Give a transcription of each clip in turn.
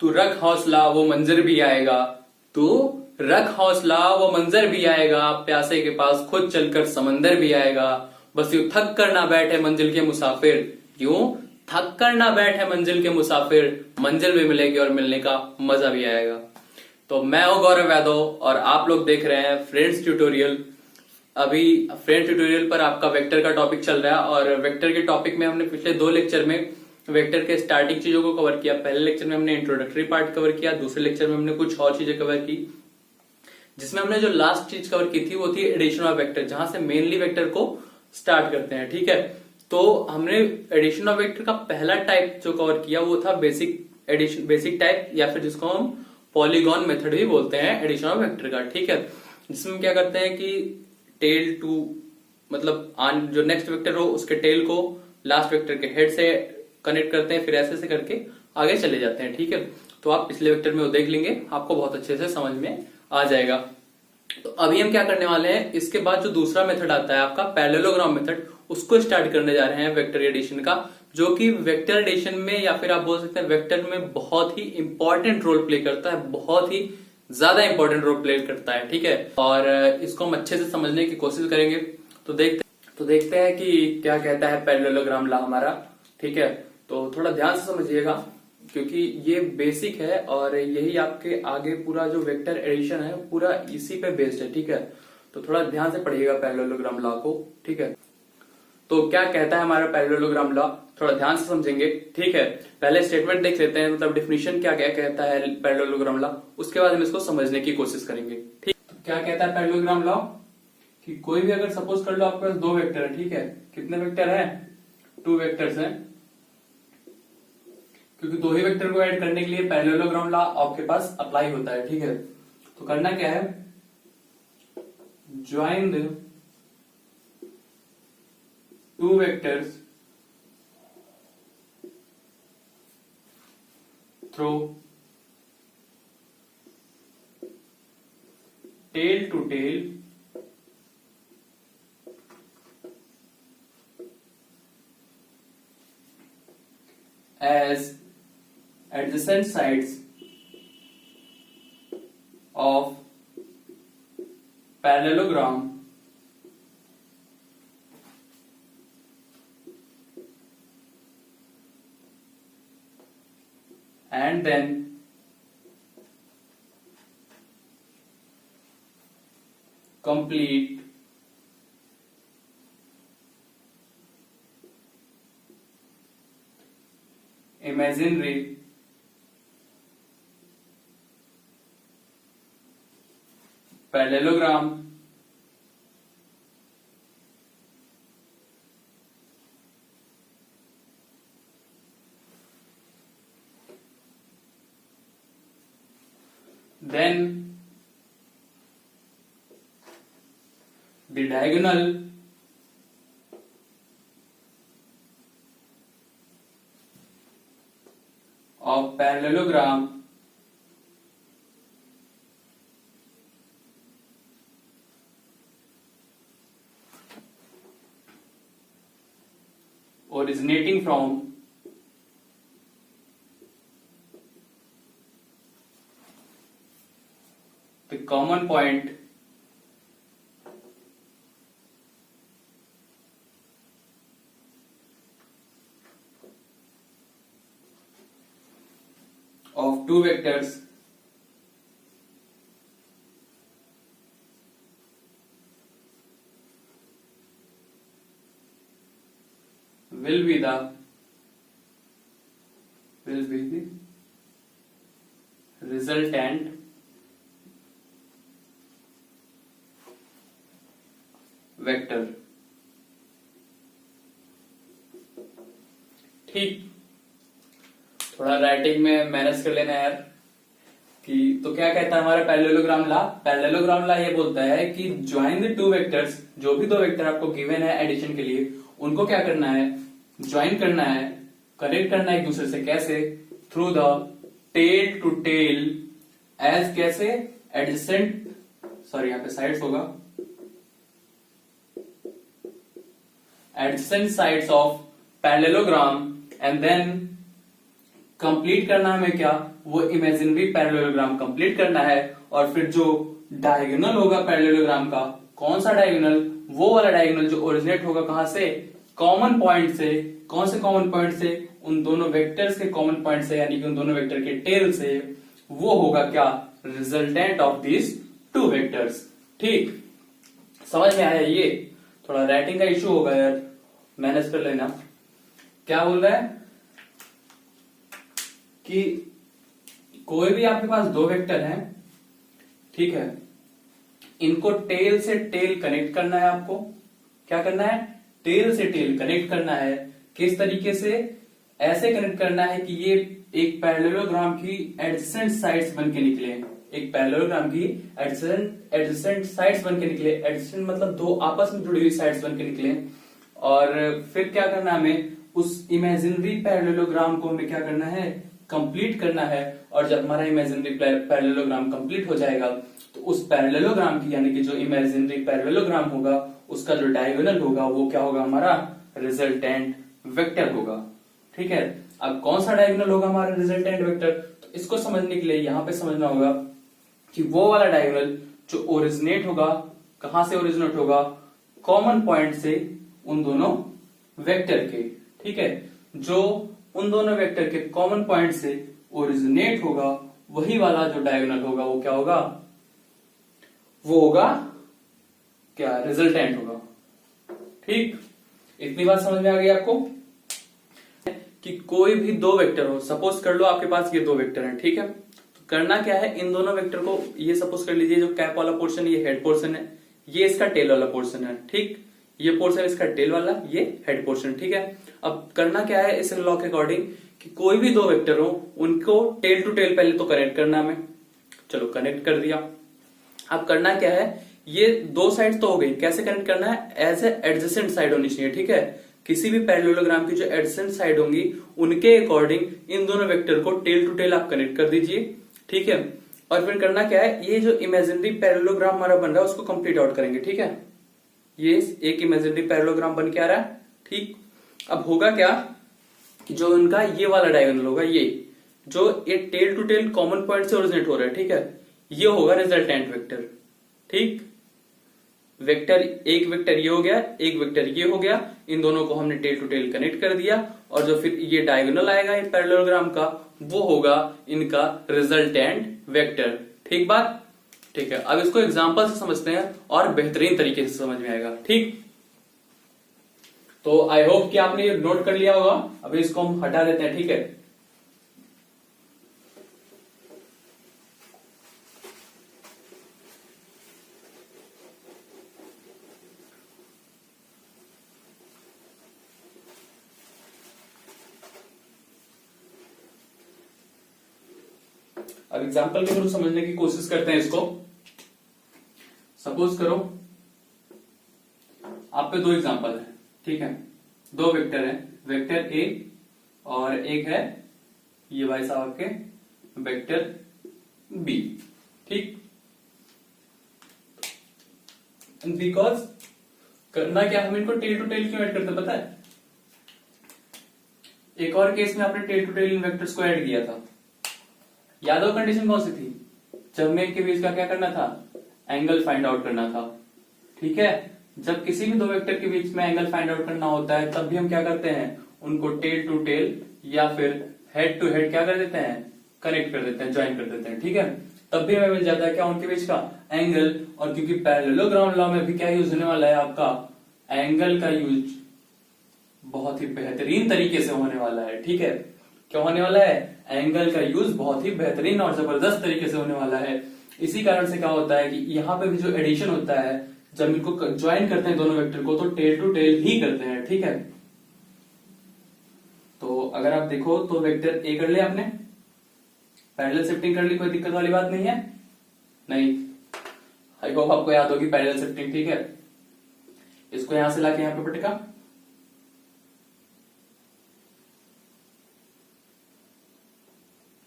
तू रख हौसला वो मंजर भी आएगा, तू रख हौसला वो मंजर भी आएगा, प्यासे के पास खुद चलकर समंदर भी आएगा। बस यूं थक कर ना बैठे मंजिल के मुसाफिर, यूं थक कर ना बैठे मंजिल के मुसाफिर, मंजिल भी मिलेगी और मिलने का मजा भी आएगा। तो मैं हूं गौरव यादव और आप लोग देख रहे हैं फ्रेंड्स ट्यूटोरियल। अभी फ्रेंड्स ट्यूटोरियल पर आपका वेक्टर का टॉपिक चल रहा है और वेक्टर के टॉपिक में हमने पिछले 2 लेक्चर में वेक्टर के स्टार्टिंग चीजों को कवर किया। पहले लेक्चर में हमने इंट्रोडक्टरी पार्ट कवर किया, दूसरे लेक्चर में हमने कुछ और चीजें कवर की, जिसमें हमने जो लास्ट चीज कवर की थी वो थी एडिशन ऑफ वेक्टर, जहां से मेनली वेक्टर को स्टार्ट करते हैं। ठीक है, तो हमने एडिशन ऑफ वेक्टर का पहला टाइप जो कवर किया वो था बेसिक टाइप, या फिर जिसको हम पॉलीगॉन मेथड भी बोलते हैं एडिशन ऑफ वेक्टर का। ठीक है, जिसमें क्या करते हैं कि टेल टू मतलब जो नेक्स्ट वेक्टर हो उसके टेल को लास्ट वेक्टर के हेड से कनेक्ट करते हैं, फिर ऐसे से करके आगे चले जाते हैं। ठीक है, तो आप पिछले वेक्टर में वो देख लेंगे, आपको बहुत अच्छे से समझ में आ जाएगा। तो अभी हम क्या करने वाले हैं, इसके बाद जो दूसरा मेथड आता है आपका पैरेललोग्राम मेथड, उसको स्टार्ट करने जा रहे हैं वेक्टर एडिशन का, जो कि वेक्टर एडिशन में या फिर आप बोल सकते हैं वेक्टर में बहुत ही इंपॉर्टेंट रोल प्ले करता है, बहुत ही ज्यादा इंपॉर्टेंट रोल प्ले करता है। ठीक है, और इसको हम अच्छे से समझने की कोशिश करेंगे। तो देखते हैं कि क्या कहता है पैरेललोग्राम लॉ हमारा। ठीक है, तो थोड़ा ध्यान से समझिएगा क्योंकि ये बेसिक है और यही आपके आगे पूरा जो वेक्टर एडिशन है पूरा इसी पे बेस्ड है। ठीक है, तो थोड़ा ध्यान से पढ़िएगा पैरेललोग्राम लॉ को। ठीक है, तो क्या कहता है हमारा पैरेललोग्राम लॉ, थोड़ा ध्यान से समझेंगे। ठीक है, पहले स्टेटमेंट देख लेते हैं, मतलब डिफिनेशन क्या क्या कहता है पैरेललोग्राम लॉ, उसके बाद हम इसको समझने की कोशिश करेंगे। ठीक, तो क्या कहता है पैरेललोग्राम लॉ कि कोई भी अगर सपोज कर लो आपके पास 2 वेक्टर है। ठीक है, कितने वेक्टर है, 2 वेक्टर्स हैं, क्योंकि 2 ही वेक्टर को ऐड करने के लिए पैरेललोग्राम लॉ आपके पास अप्लाई होता है। ठीक है, तो करना क्या है, join the 2 vectors through tail to tail as adjacent sides of parallelogram and then complete imaginary parallelogram then the diagonal of parallelogram originating from the common point of 2 vectors will be the resultant vector। ठीक, थोड़ा writing में manage कर लेना यार कि तो क्या कहता है हमारा पैरेललोग्राम लॉ। पैरेललोग्राम लॉ ये बोलता है कि ज्वाइन द 2 वेक्टर्स, जो भी 2 वेक्टर आपको गिवन है एडिशन के लिए, उनको क्या करना है, ज्वाइन करना है, कनेक्ट करना है एक दूसरे से। कैसे, through the tail to tail as, कैसे, एडजेसेंट, सॉरी यहाँ पे साइड्स होगा, adjacent sides of parallelogram and then complete करना है हमें क्या, वो इमेजिनरी पैरेललोग्राम कंप्लीट करना है। और फिर जो डायगोनल होगा पैरेललोग्राम का, कौन सा डायगोनल, वो वाला डायगोनल जो ओरिजिनेट होगा कहां से, कॉमन पॉइंट से। कौन से कॉमन पॉइंट से, उन दोनों वेक्टर्स के कॉमन पॉइंट से, यानी कि उन दोनों वेक्टर के टेल से। वो होगा क्या, resultant of this two vectors. ठीक, समझ में आया। ये थोड़ा राइटिंग का इश्यू होगा यार, मैनेज कर लेना। क्या बोल रहा है कि कोई भी आपके पास दो वेक्टर हैं, ठीक है, इनको टेल से टेल कनेक्ट करना है। आपको क्या करना है, टेल से टेल कनेक्ट करना है। किस तरीके से, ऐसे कनेक्ट करना है कि ये एक पैरेललोग्राम की एडजेसेंट साइड्स बन के निकले। एक पैरेललोग्राम की एडजेसेंट साइड्स बन के निकले। एडजेसेंट मतलब दो आपस में जुड़ी हुई साइड्स बन के निकले। और फिर क्या करना है हमें, उस इमेजिनरी पैरेललोग्राम को हमें क्या करना है, कंप्लीट करना है। और जब हमारा इमेजिनरी पैरेललोग्राम कंप्लीट हो जाएगा तो उस पैरेललोग्राम की, यानी कि जो इमेजिनरी पैरेललोग्राम होगा, उसका जो डायगोनल होगा वो क्या होगा, हमारा रिजल्टेंट वेक्टर होगा। ठीक है, अब कौन सा डायगोनल होगा हमारा रिजल्टेंट वेक्टर, तो इसको समझने के लिए यहां पे समझना होगा कि वो वाला डायगोनल जो ओरिजिनेट होगा, कहां से ओरिजिनेट होगा, कॉमन पॉइंट से उन दोनों वेक्टर के। ठीक है, जो उन दोनों वेक्टर के कॉमन पॉइंट से ओरिजिनेट होगा, वही वाला जो डायगोनल होगा वो क्या होगा, वो होगा क्या, रिजल्टेंट होगा। ठीक, इतनी बात समझ में आ गई आपको कि कोई भी दो वेक्टर हो, सपोज कर लो आपके पास ये दो वेक्टर हैं, ठीक है, तो करना क्या है, इन दोनों वेक्टर को, ये सपोज कर लीजिए जो कैप वाला पोर्शन ये हेड पोर्शन है, ये इसका टेल वाला पोर्शन है। ठीक, ये पोर्शन इसका टेल वाला, ये हेड पोर्शन। ठीक है, अब करना क्या है इस लॉ के अकॉर्डिंग कि कोई भी दो वेक्टर हो उनको टेल टू टेल पहले तो कनेक्ट करना हमें। चलो कनेक्ट कर दिया। अब करना क्या है, ये दो साइड तो हो गई, कैसे कनेक्ट करना है, एज ए एडजेसेंट साइड होनी चाहिए। ठीक है, किसी भी पैरेललोग्राम की जो एडजेसेंट साइड होंगी उनके अकॉर्डिंग इन दोनों वेक्टर को टेल टू टेल आप कनेक्ट कर दीजिए। ठीक है, और फिर करना क्या है, ये जो इमेजिनरी पैरेललोग्राम हमारा बन रहा है उसको कंप्लीट आउट करेंगे। ठीक है, ये एक इमेजिनरी पैरेललोग्राम बन के आ रहा है। ठीक, अब होगा क्या कि जो इनका ये वाला डायगोनल होगा, ये जो ये tail to tail common point से ओरिजिनेट हो रहा है, ठीक है, ये होगा रिजल्टेंट वेक्टर। ठीक, वेक्टर, एक वेक्टर ये हो गया, एक वेक्टर ये हो गया, इन दोनों को हमने टेल टू टेल कनेक्ट कर दिया। और जो फिर ये डायगोनल आएगा इन पैरेललोग्राम का, वो होगा इनका रिजल्टेंट वेक्टर। ठीक बात, ठीक है। अब इसको एग्जांपल से समझते हैं और बेहतरीन तरीके से समझ में आएगा। ठीक, तो आई होप कि आपने ये नोट कर लिया होगा। अभी इसको हम हटा देते हैं। ठीक है, अब एग्जाम्पल के थ्रू समझने की कोशिश करते हैं इसको। सपोज करो आप पे दो एग्जाम्पल है, ठीक है, दो वेक्टर है, वेक्टर ए और एक है ये भाई साहब आपके वेक्टर बी। ठीक, बिकॉज करना क्या, हम इनको टेल टू टेल क्यों ऐड करते हैं पता है, एक और केस में आपने टेल टू टेल इन वेक्टर्स को ऐड किया था, याद हो कंडीशन कौन सी थी, जब में इनके बीच का क्या करना था, एंगल फाइंड आउट करना था। ठीक है, जब किसी भी दो वेक्टर के बीच में एंगल फाइंड आउट करना होता है तब भी हम क्या करते हैं, उनको टेल टू टेल या फिर हेड टू हेड क्या कर देते हैं, कनेक्ट कर देते हैं, ज्वाइन कर देते हैं। ठीक है, तब भी हमें मिल जाता है क्या, उनके बीच का एंगल। और क्योंकि पैरेललोग्राम लॉ में भी क्या यूज होने वाला है, आपका एंगल का यूज बहुत ही बेहतरीन तरीके से होने वाला है। ठीक है, क्या होने वाला है, एंगल का यूज बहुत ही बेहतरीन और जबरदस्त तरीके से होने वाला है। इसी कारण से क्या होता है कि यहाँ पे भी जो एडिशन होता है, जब इनको ज्वाइन करते हैं दोनों वेक्टर को, तो टेल टू टेल ही करते हैं। ठीक है, तो अगर आप देखो तो वेक्टर ए कर लिया आपने, पैरेलल शिफ्टिंग कर ली, कोई दिक्कत वाली बात नहीं है, नहीं, आई होप आपको याद होगी पैरेलल शिफ्टिंग। ठीक है, इसको यहां से लाके यहां पे पटका,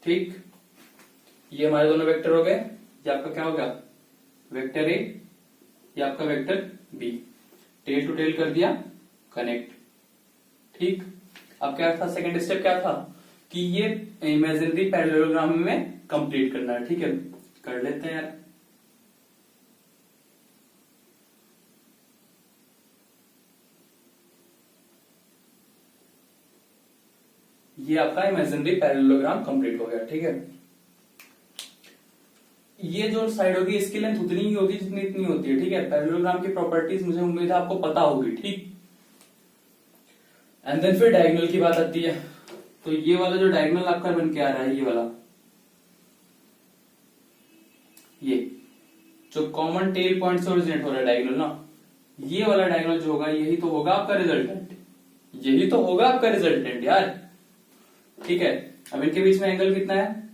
ठीक, ये हमारे दोनों वेक्टर हो गए, ये आपका क्या होगा, वेक्टर ए, ये आपका vector B, tail to tail कर दिया, कनेक्ट। ठीक, अब क्या था, सेकंड स्टेप क्या था कि ये इमेजिनरी पैरेललोग्राम में कंप्लीट करना है। ठीक है, कर लेते हैं यार। ये आपका इमेजिनरी पैरेललोग्राम कंप्लीट हो गया। ठीक है, ये जो साइड होगी इसकी लेंथ उतनी ही होगी जितनी इतनी होती है। ठीक है, पैरेललोग्राम की प्रॉपर्टीज मुझे उम्मीद है आपको पता होगी। ठीक, एंड देन फिर डायगोनल की बात आती है। तो ये वाला जो डायगोनल आपका बन के आ रहा है, ये वाला, ये जो कॉमन टेल पॉइंट से ओरिजिनेट हो रहा है डायगोनल ना, ये वाला डायगोनल जो होगा यही तो होगा आपका रिजल्टेंट, यही तो होगा आपका रिजल्टेंट यार। ठीक है, अब इनके बीच में एंगल कितना है,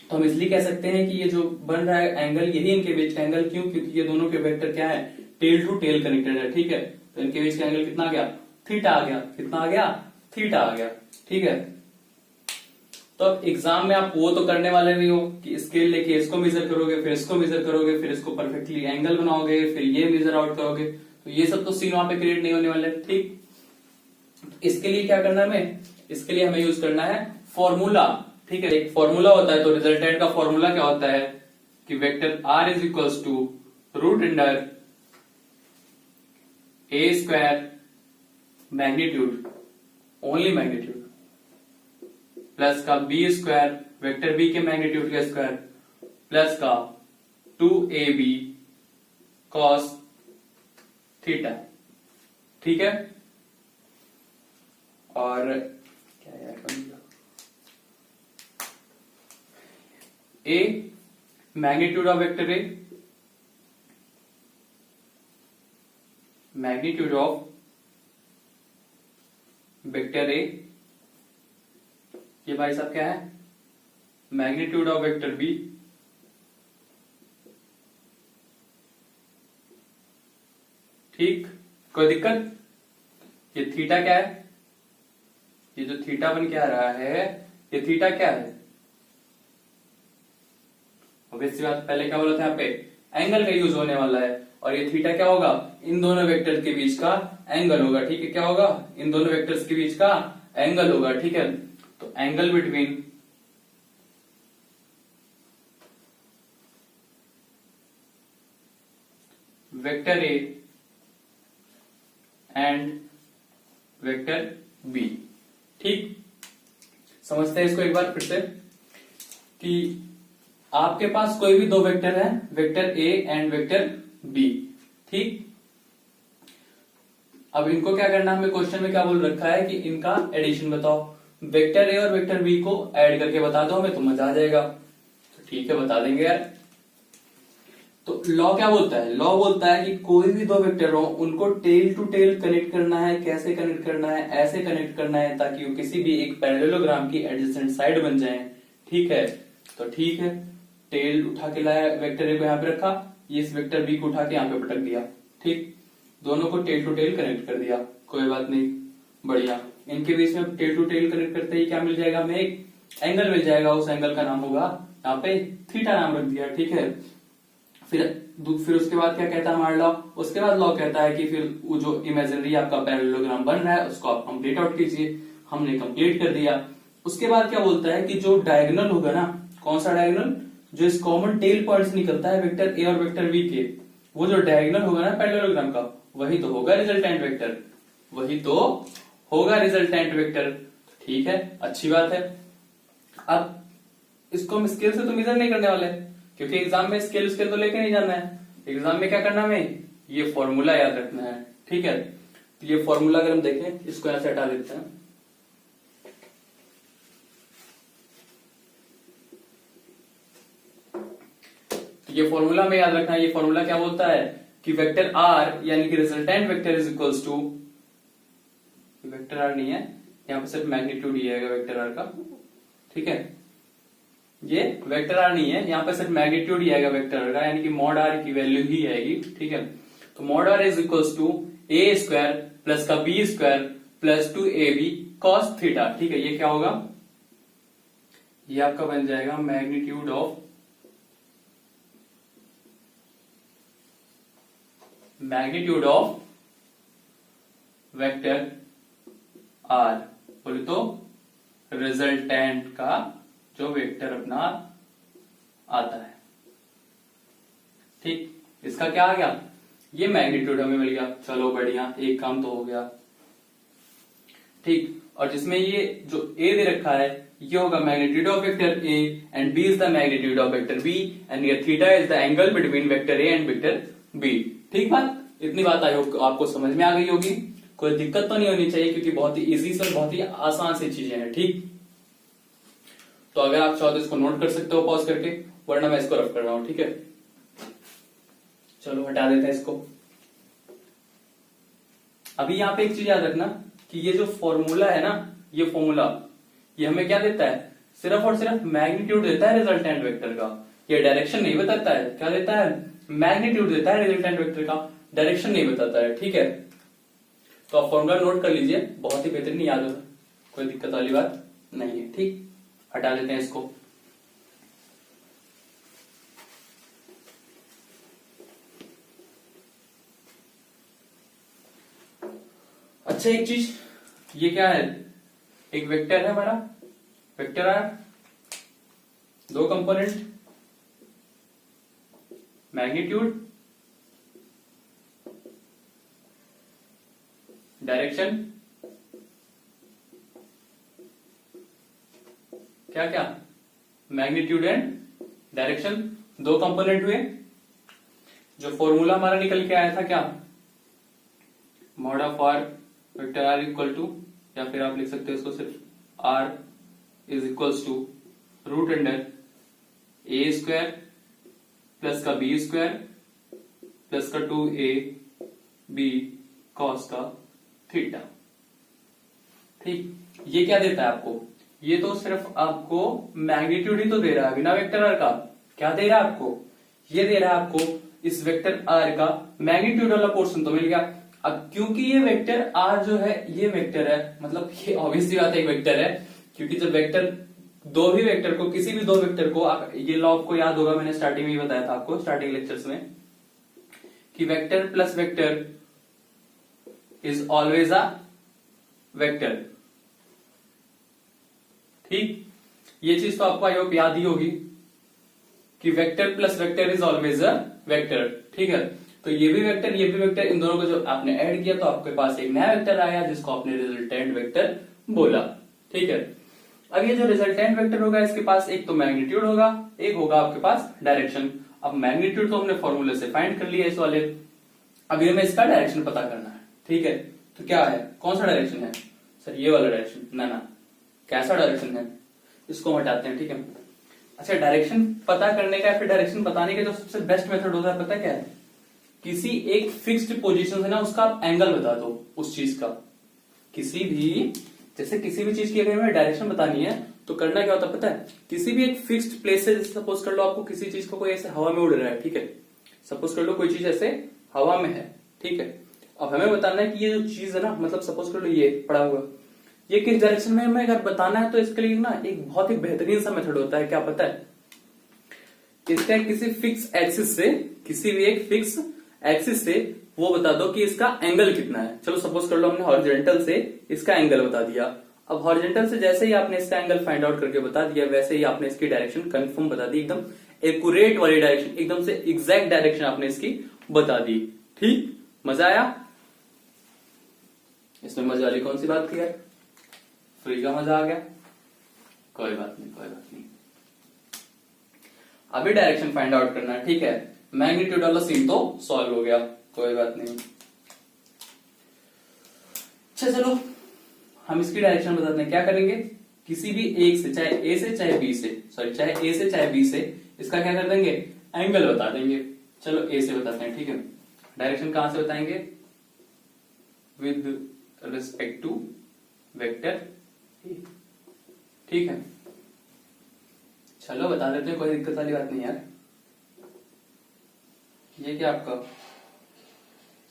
तो हम इसलिए कह सकते हैं कि ये जो बन रहा है एंगल, यही इनके बीच का एंगल। क्यों? क्योंकि ये दोनों के वेक्टर क्या है, टेल टू टेल कनेक्टेड है। ठीक है, तो इनके बीच का एंगल कितना आ गया, थीटा आ गया। कितना आ गया, थीटा आ गया। ठीक है, तो अब एग्जाम में आप वो तो करने वाले नहीं हो कि स्केल लेके इसको मेजर करोगे, फिर इसको मेजर करोगे, फिर इसको परफेक्टली एंगल बनाओगे, फिर ये मेजर आउट करोगे। तो ये सब तो सीन वहां पे क्रिएट नहीं होने वाले। ठीक, इसके लिए क्या करना है हमें, इसके लिए हमें यूज करना है फॉर्मूला। ठीक है, एक फॉर्मूला होता है, तो रिजल्टेंट का फॉर्मूला क्या होता है कि vector R is equals to root under A square magnitude, only magnitude, plus का बी स्क्वायर, वेक्टर बी के मैग्नीट्यूड का स्क्वायर, प्लस का 2ab कॉस थीटा। ठीक है, और क्या यार, A magnitude of vector A, magnitude of vector A, ये भाई साहब क्या है, मैग्नीट्यूड ऑफ वेक्टर बी, ठीक, कोई दिक्कत? ये थीटा क्या है, ये जो थीटा बन के आ रहा है, ये थीटा क्या है, ऑब्वियस बात, पहले क्या बोला था यहाँ पे एंगल का यूज होने वाला है, और ये थीटा क्या होगा, इन दोनों वेक्टर्स के बीच का एंगल होगा। ठीक है, क्या होगा, इन दोनों वेक्टर्स के बीच का एंगल होगा। ठीक है, तो angle between vector A and vector B. ठीक, समझते हैं इसको एक बार फिर से कि आपके पास कोई भी दो वेक्टर है, vector A and vector B. ठीक, अब इनको क्या करना है, हमें क्वेश्चन में क्या बोल रखा है कि इनका एडिशन बताओ, वेक्टर ए और वेक्टर बी को ऐड करके बता दो हमें, तो मजा आ जाएगा। तो ठीक है, बता देंगे यार। तो लॉ क्या बोलता है, लॉ बोलता है कि कोई भी दो वेक्टर हो उनको टेल टू टेल कनेक्ट करना है। कैसे कनेक्ट करना है, ऐसे कनेक्ट करना है ताकि वो किसी भी एक पैरेललोग्राम की एडजेसेंट साइड बन जाए। ठीक है, तो ठीक है, टेल उठा के लाया, वेक्टर ए को यहाँ पे रखा, ये इस वेक्टर बी को उठा के यहाँ पे पटक दिया। ठीक, दोनों को टेल टू टेल कनेक्ट कर दिया, कोई बात नहीं, बढ़िया। इनके बीच में टेल टू टेल कनेक्ट करते ही क्या मिल जाएगा, हमें एक एंगल मिल जाएगा, उस एंगल का नाम होगा यहाँ पे थीटा नाम रख दिया। ठीक है, फिर उसके बाद क्या कहता है हमारा लॉ, उसके बाद लॉ कहता है कि फिर वो जो इमेजिनरी आपका पैरेललोग्राम बन रहा है उसको आप कंप्लीट आउट कीजिए। हमने कंप्लीट कर दिया। उसके बाद क्या बोलता है कि जो डायगोनल होगा ना, कौन सा डायगोनल, जो इस कॉमन टेल पॉइंट से निकलता है वेक्टर ए और वेक्टर बी के, वो जो डायगोनल होगा ना पैरेललोग्राम का, वही तो होगा रिजल्टेंट वेक्टर, वही तो होगा रिजल्टेंट वेक्टर। ठीक है, अच्छी बात है। अब इसको हम स्केल से तो मेजर नहीं करने वाले, क्योंकि एग्जाम में स्केल स्केल तो लेके नहीं जाना है। एग्जाम में क्या करना है, हमें ये फॉर्मूला याद रखना है। ठीक है, तो ये फॉर्मूला अगर हम देखें, इसको यहां से हटा देते हैं। ये फॉर्मूला में याद रखना है। ये फॉर्मूला क्या बोलता है कि वेक्टर आर यानी कि resultant vector is equals to, vector R नहीं है यहाँ पे, सिर्फ मैग्नीट्यूड ही आएगा वेक्टर आर का। ठीक है, ये वेक्टर आर नहीं है, यहाँ पे सिर्फ मैग्नीट्यूड ही आएगा वेक्टर आर का, यानी कि मॉड आर की वैल्यू ही आएगी। ठीक है, तो mod R is equals to A square plus का B square plus 2ab cos theta. ठीक है, ये क्या होगा, ये आपका बन जाएगा मैग्नीट्यूड ऑफ वेक्टर आर, बोले तो रिजल्टेंट का जो वेक्टर अपना आता है। ठीक, इसका क्या आ गया, ये मैग्नीट्यूड हमें मिल गया। चलो बढ़िया, एक काम तो हो गया। ठीक, और जिसमें ये जो ए दे रखा है ये होगा magnitude of vector A and B is the magnitude of vector B and ये theta is the angle between vector A and vector B. ठीक बात, इतनी बात आई होप आपको समझ में आ गई होगी, कोई दिक्कत तो नहीं होनी चाहिए क्योंकि बहुत ही इजी से बहुत ही आसान सी चीजें हैं। ठीक, तो अगर आप चाहो तो इसको नोट कर सकते हो पॉज करके, वरना मैं इसको रफ कर रहा हूं। ठीक है, चलो हटा देते हैं इसको। अभी यहाँ पे एक चीज याद रखना कि ये जो फॉर्मूला है ना, ये फॉर्मूला ये हमें क्या देता है, सिर्फ और सिर्फ मैग्नीट्यूड देता है रिजल्टेंट वेक्टर का, ये डायरेक्शन नहीं बताता है। क्या देता है, मैग्नीट्यूड देता है रिजल्टेंट वेक्टर का, डायरेक्शन नहीं बताता है। ठीक है, तो आप फॉर्मूला नोट कर लीजिए, बहुत ही बेहतरीन याद होगा, कोई दिक्कत वाली बात नहीं है। ठीक, हटा देते हैं इसको। अच्छा एक चीज, ये क्या है, एक वेक्टर है हमारा, वेक्टर है, दो कंपोनेंट, मैग्नीट्यूड, डायरेक्शन, क्या क्या, मैग्नीट्यूड एंड डायरेक्शन, दो कंपोनेंट हुए। जो फॉर्मूला हमारा निकल के आया था क्या, mod of R vector R equal to, या फिर आप लिख सकते हो इसको सिर्फ R is equals to root under A square plus का बी स्क्वायर प्लस का 2a बी कॉस का थीटा। ठीक, ये क्या देता है आपको, ये तो सिर्फ आपको मैग्नीट्यूड ही तो दे रहा है बिना वेक्टर आर का। क्या दे रहा है आपको, ये दे रहा है आपको इस वेक्टर आर का मैग्नीट्यूड वाला पोर्शन तो मिल गया। अब क्योंकि ये वेक्टर आर जो है ये वेक्टर है, मतलब ये ऑब्वियसली बात है एक वेक्टर है, क्योंकि जब वेक्टर दो भी वेक्टर को, किसी भी दो वेक्टर को, आप ये लॉ आपको याद होगा, मैंने स्टार्टिंग में ही बताया था आपको स्टार्टिंग लेक्चर्स में कि vector plus vector is always a vector. ठीक, ये चीज तो आपको आई होप याद ही होगी कि vector plus vector is always a vector. ठीक है, तो ये भी वेक्टर ये भी वेक्टर, इन दोनों को जब आपने ऐड किया तो आपके पास एक नया वेक्टर आया जिसको आपने रिजल्टेंट वेक्टर बोला। ठीक है, अब ये जो रिजल्टेंट वेक्टर होगा इसके पास एक तो मैग्नीट्यूड होगा, एक होगा आपके पास डायरेक्शन। अब मैग्नीट्यूड तो हमने फॉर्मूले से फाइंड कर लिया इस वाले, अभी हमें इसका डायरेक्शन पता करना है। ठीक है, तो क्या है, कौन सा डायरेक्शन है सर, ये वाला डायरेक्शन, ना कैसा डायरेक्शन है, इसको हटाते हैं। ठीक है, अच्छा डायरेक्शन पता करने का या फिर डायरेक्शन बताने का जो सबसे बेस्ट मेथड होता है पता क्या है, किसी एक फिक्स्ड पोजीशन से ना उसका आप एंगल बता दो उस चीज का। किसी भी, जैसे किसी भी चीज की अगर हमें डायरेक्शन बतानी है तो करना क्या होता है पता है, किसी भी एक फिक्स्ड प्लेस से, सपोज कर लो आपको किसी चीज को कोई ऐसे हवा में उड़ रहा है। ठीक है, सपोज कर लो कोई चीज ऐसे हवा में है। ठीक है, अब हमें बताना है कि ये जो चीज है ना, मतलब सपोज कर लो ये पड़ा हुआ, ये किस डायरेक्शन में हमें अगर बताना है तो इसके लिए ना एक बहुत ही बेहतरीन सा मेथड होता है। क्या पता है, इसका किसी फिक्स एक्सिस से, किसी भी एक फिक्स एक्सिस से वो बता दो कि इसका एंगल कितना है। चलो सपोज कर लो हमने हॉरिजॉन्टल से इसका एंगल बता दिया। अब हॉरिजॉन्टल से जैसे ही आपने इसका एंगल फाइंड आउट करके बता दिया, वैसे ही आपने इसकी डायरेक्शन कंफर्म बता दी, एकदम एक्यूरेट वाली डायरेक्शन, एकदम से एग्जैक्ट डायरेक्शन आपने इसकी बता दी। ठीक, मजा आया इसमें, मजे वाली कौन सी बात थी यार, फ्री का मजा आ गया। कोई बात नहीं, कोई बात नहीं, अभी डायरेक्शन फाइंड आउट करना है। ठीक है, मैग्नीट्यूड वाला सीन तो सॉल्व हो गया, कोई बात नहीं। अच्छा चलो हम इसकी डायरेक्शन बताते हैं। क्या करेंगे, किसी भी एक से, चाहे ए से चाहे बी से, सॉरी चाहे ए से चाहे बी से, इसका क्या कर देंगे, एंगल बता देंगे। चलो ए से बताते हैं। ठीक है, डायरेक्शन कहां से बताएंगे, विद रिस्पेक्ट टू वेक्टर। ठीक है, चलो बता देते हैं, कोई दिक्कत वाली बात नहीं यार। ये क्या आपका,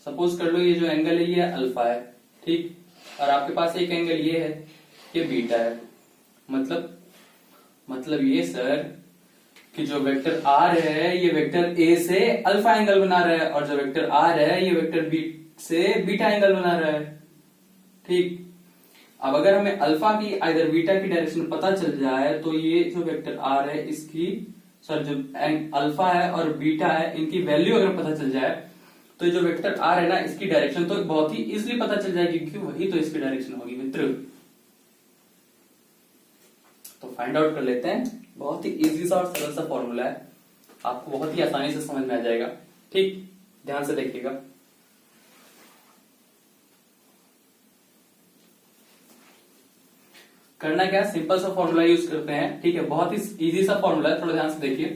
सपोज कर लो ये जो एंगल है ये अल्फा है। ठीक, और आपके पास एक एंगल ये है, ये बीटा है। मतलब ये सर कि जो वेक्टर आर है ये वेक्टर ए से अल्फा एंगल बना रहा है, और जो वेक्टर आर है ये वेक्टर बी से बीटा एंगल बना रहा है। ठीक, अब अगर हमें अल्फा की आइदर बीटा की डायरेक्शन पता चल जाए तो ये जो वेक्टर आर है इसकी सर जो अल्फा है और बीटा है इनकी वैल्यू अगर पता चल जाए तो जो वेक्टर आर है ना इसकी डायरेक्शन तो बहुत ही इजीली पता चल जाएगी क्योंकि वही तो इसकी डायरेक्शन होगी मित्र। तो फाइंड आउट कर लेते हैं। बहुत ही इजी सा और सरल सा फॉर्मूला है, आपको बहुत ही आसानी से समझ में आ जाएगा। ठीक, ध्यान से देखिएगा। करना क्या, सिंपल सा फॉर्मूला यूज करते हैं। ठीक है, बहुत ही इजी सा फॉर्मूला है, थोड़ा ध्यान से देखिए।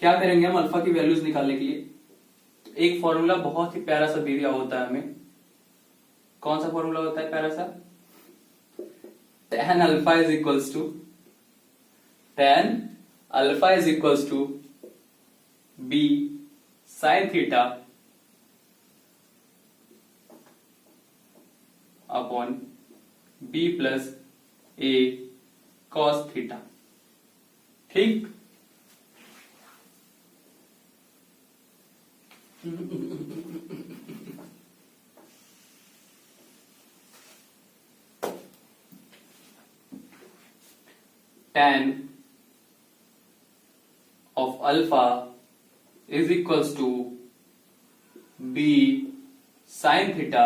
क्या करेंगे हम अल्फा की वैल्यूज निकालने के लिए, एक फॉर्मूला बहुत ही प्यारा सा दिया होता है हमें। कौन सा फॉर्मूला होता है प्यारा सा? tan alpha is equals to b sin theta upon b plus a cos theta. ठीक, tan of alpha is equals to b sin theta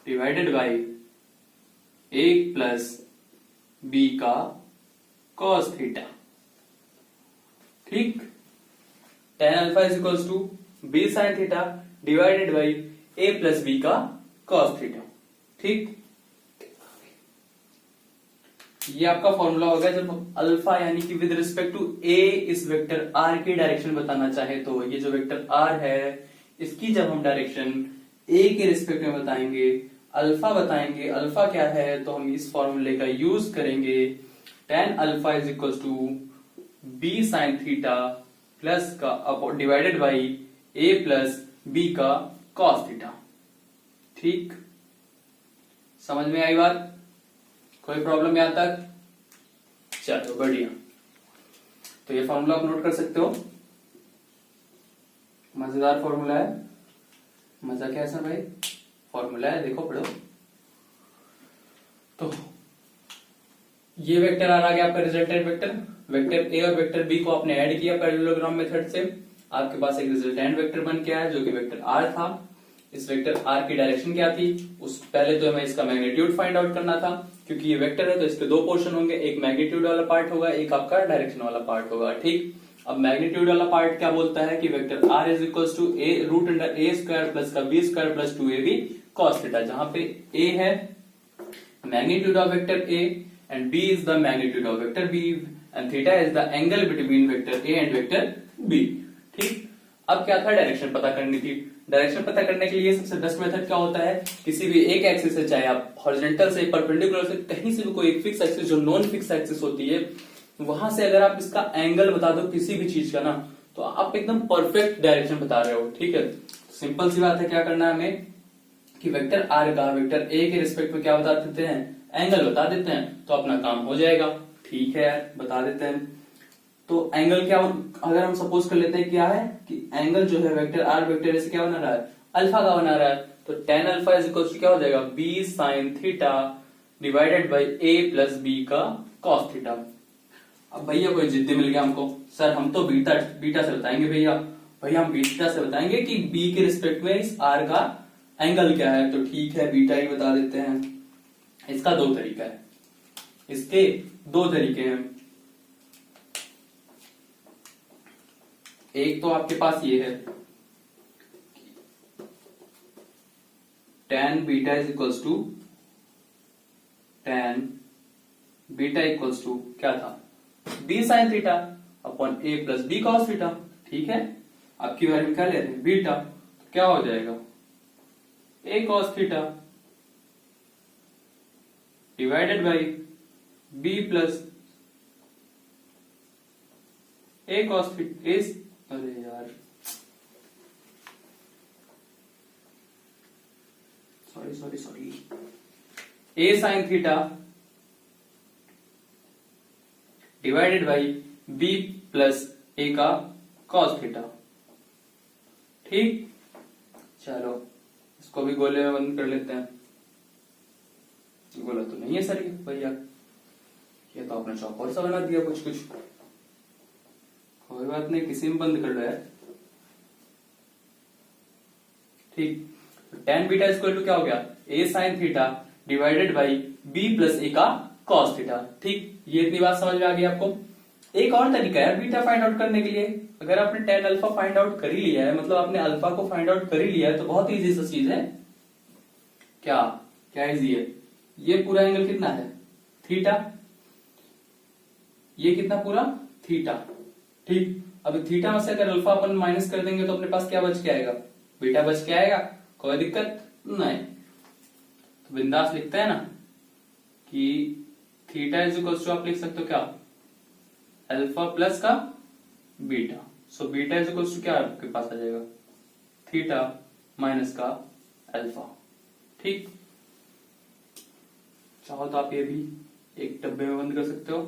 divided by a plus b का cos थीटा। ठीक, tan alpha is equals to b sin theta divided by a plus b का cos theta. ठीक, ये आपका formula होगा जब alpha यानी कि विद रिस्पेक्ट टू ए इस वेक्टर आर की डायरेक्शन बताना चाहे तो ये जो वेक्टर आर है इसकी जब हम डायरेक्शन ए के रिस्पेक्ट में बताएंगे, अल्फा बताएंगे, अल्फा क्या है तो हम इस फॉर्मूले का यूज करेंगे। tan alpha is equal to B sine theta plus का divided by A plus B का कॉस थीटा। ठीक, समझ में आई बात? कोई प्रॉब्लम यहां तक? चलो बढ़िया। तो ये फॉर्मूला आप नोट कर सकते हो, मजेदार फॉर्मूला है। मजा क्या है सर भाई, फॉर्मूला है, देखो पढ़ो। तो ये वेक्टर आ गया आपका रिजल्टेंट वेक्टर, वेक्टर ए और वेक्टर बी को आपने ऐड किया पैरेललोग्राम मेथड से, आपके पास एक रिजल्टेंट वेक्टर बन के आया जो कि वेक्टर आर था। इस वेक्टर आर की डायरेक्शन क्या थी, उस पहले तो हमें इसका मैग्नीट्यूड फाइंड आउट करना था क्योंकि ये वेक्टर है तो इसके दो पोर्शन होंगे, एक मैग्नीट्यूड वाला पार्ट होगा, एक आपका डायरेक्शन वाला पार्ट होगा। ठीक, अब मैग्नीट्यूड वाला पार्ट क्या बोलता है कि vector R is equal to A root under A square plus का B square plus 2ab cos theta, जहां पे a है magnitude of vector a and b is the magnitude of vector b and theta is the angle between vector a and वेक्टर b। ठीक, अब क्या था, direction पता करनी थी। डायरेक्शन पता करने के लिए सबसे बेस्ट मेथड क्या होता है, किसी भी एक एक्सिस से, चाहे आप हॉरिजॉन्टल से, परपेंडिकुलर से, कहीं से भी कोई एक फिक्स एक्सिस जो नॉन फिक्स एक्सिस होती है वहां से अगर आप इसका एंगल बता दो किसी भी चीज का ना तो आप एकदम परफेक्ट डायरेक्शन बता रहे हो। ठीक है, सिंपल सी बात है, क्या करना है हमें कि वेक्टर आर का वेक्टर ए के रिस्पेक्ट में क्या बता देते हैं, एंगल बता देते हैं, तो अपना काम हो जाएगा। ठीक है, बता देते हैं। तो एंगल क्या, अगर हम सपोज कर लेते हैं क्या है कि एंगल जो है वेक्टर आर वेक्टर ए से क्या बना रहा है, अल्फा का बना रहा है, तो tan alpha is equal to क्या हो जाएगा, b sin theta divided by a plus b का cos थीटा। अब भैया कोई जिद्दी मिल गया हमको, सर हम तो बीटा से बताएंगे, भैया हम बीटा से बताएंगे कि b के रिस्पेक्ट में इस r का एंगल क्या है, तो ठीक है बीटा ही बता देते हैं। इसका दो तरीका है, इसके दो तरीके हैं। एक तो आपके पास ये है tan beta is equals to tan beta equals to क्या था, b sin theta upon a plus b cos theta. ठीक है, आपकी बारे में क्या ले रहे हैं, बीटा, तो क्या हो जाएगा a cos theta divided by b plus a cos theta. अरे यार sorry a sin theta divided by b plus a का cos थीटा। ठीक, चलो इसको भी गोले में बंद कर लेते हैं। बोला तो नहीं है सर ये भैया, ये तो आपने चौकोर सा बना दिया कुछ कुछ। कोई बात नहीं, किसी में बंद कर लो यार। ठीक, tan बीटा इक्वल टू क्या हो गया, a sin theta divided by b plus a का cos थीटा। ठीक, ये इतनी बात समझ में आ गई आपको। एक और तरीका है बीटा फाइंड आउट करने के लिए। अगर आपने tan अल्फा फाइंड आउट कर ही लिया है, मतलब आपने अल्फा को फाइंड आउट कर ही लिया है, तो बहुत इजी सा चीज है। क्या क्या इजी है, ये पूरा एंगल कितना है, थीटा, ये कितना पूरा थीटा। ठीक, अब थीटा में से अगर अल्फा अपन माइनस कर देंगे तो अपने पास क्या बच के आएगा, बीटा बच के आएगा। कोई दिक्कत नहीं, तो बिंदास लिखते हैं ना कि थीटा इज इक्वल टू, आप लिख सकते हो क्या, अल्फा प्लस का beta. So beta is equal to क्या आपके पास आ जाएगा, थीटा माइनस का अल्फा। ठीक, चाहो तो आप ये भी एक डब्बे में बंद कर सकते हो।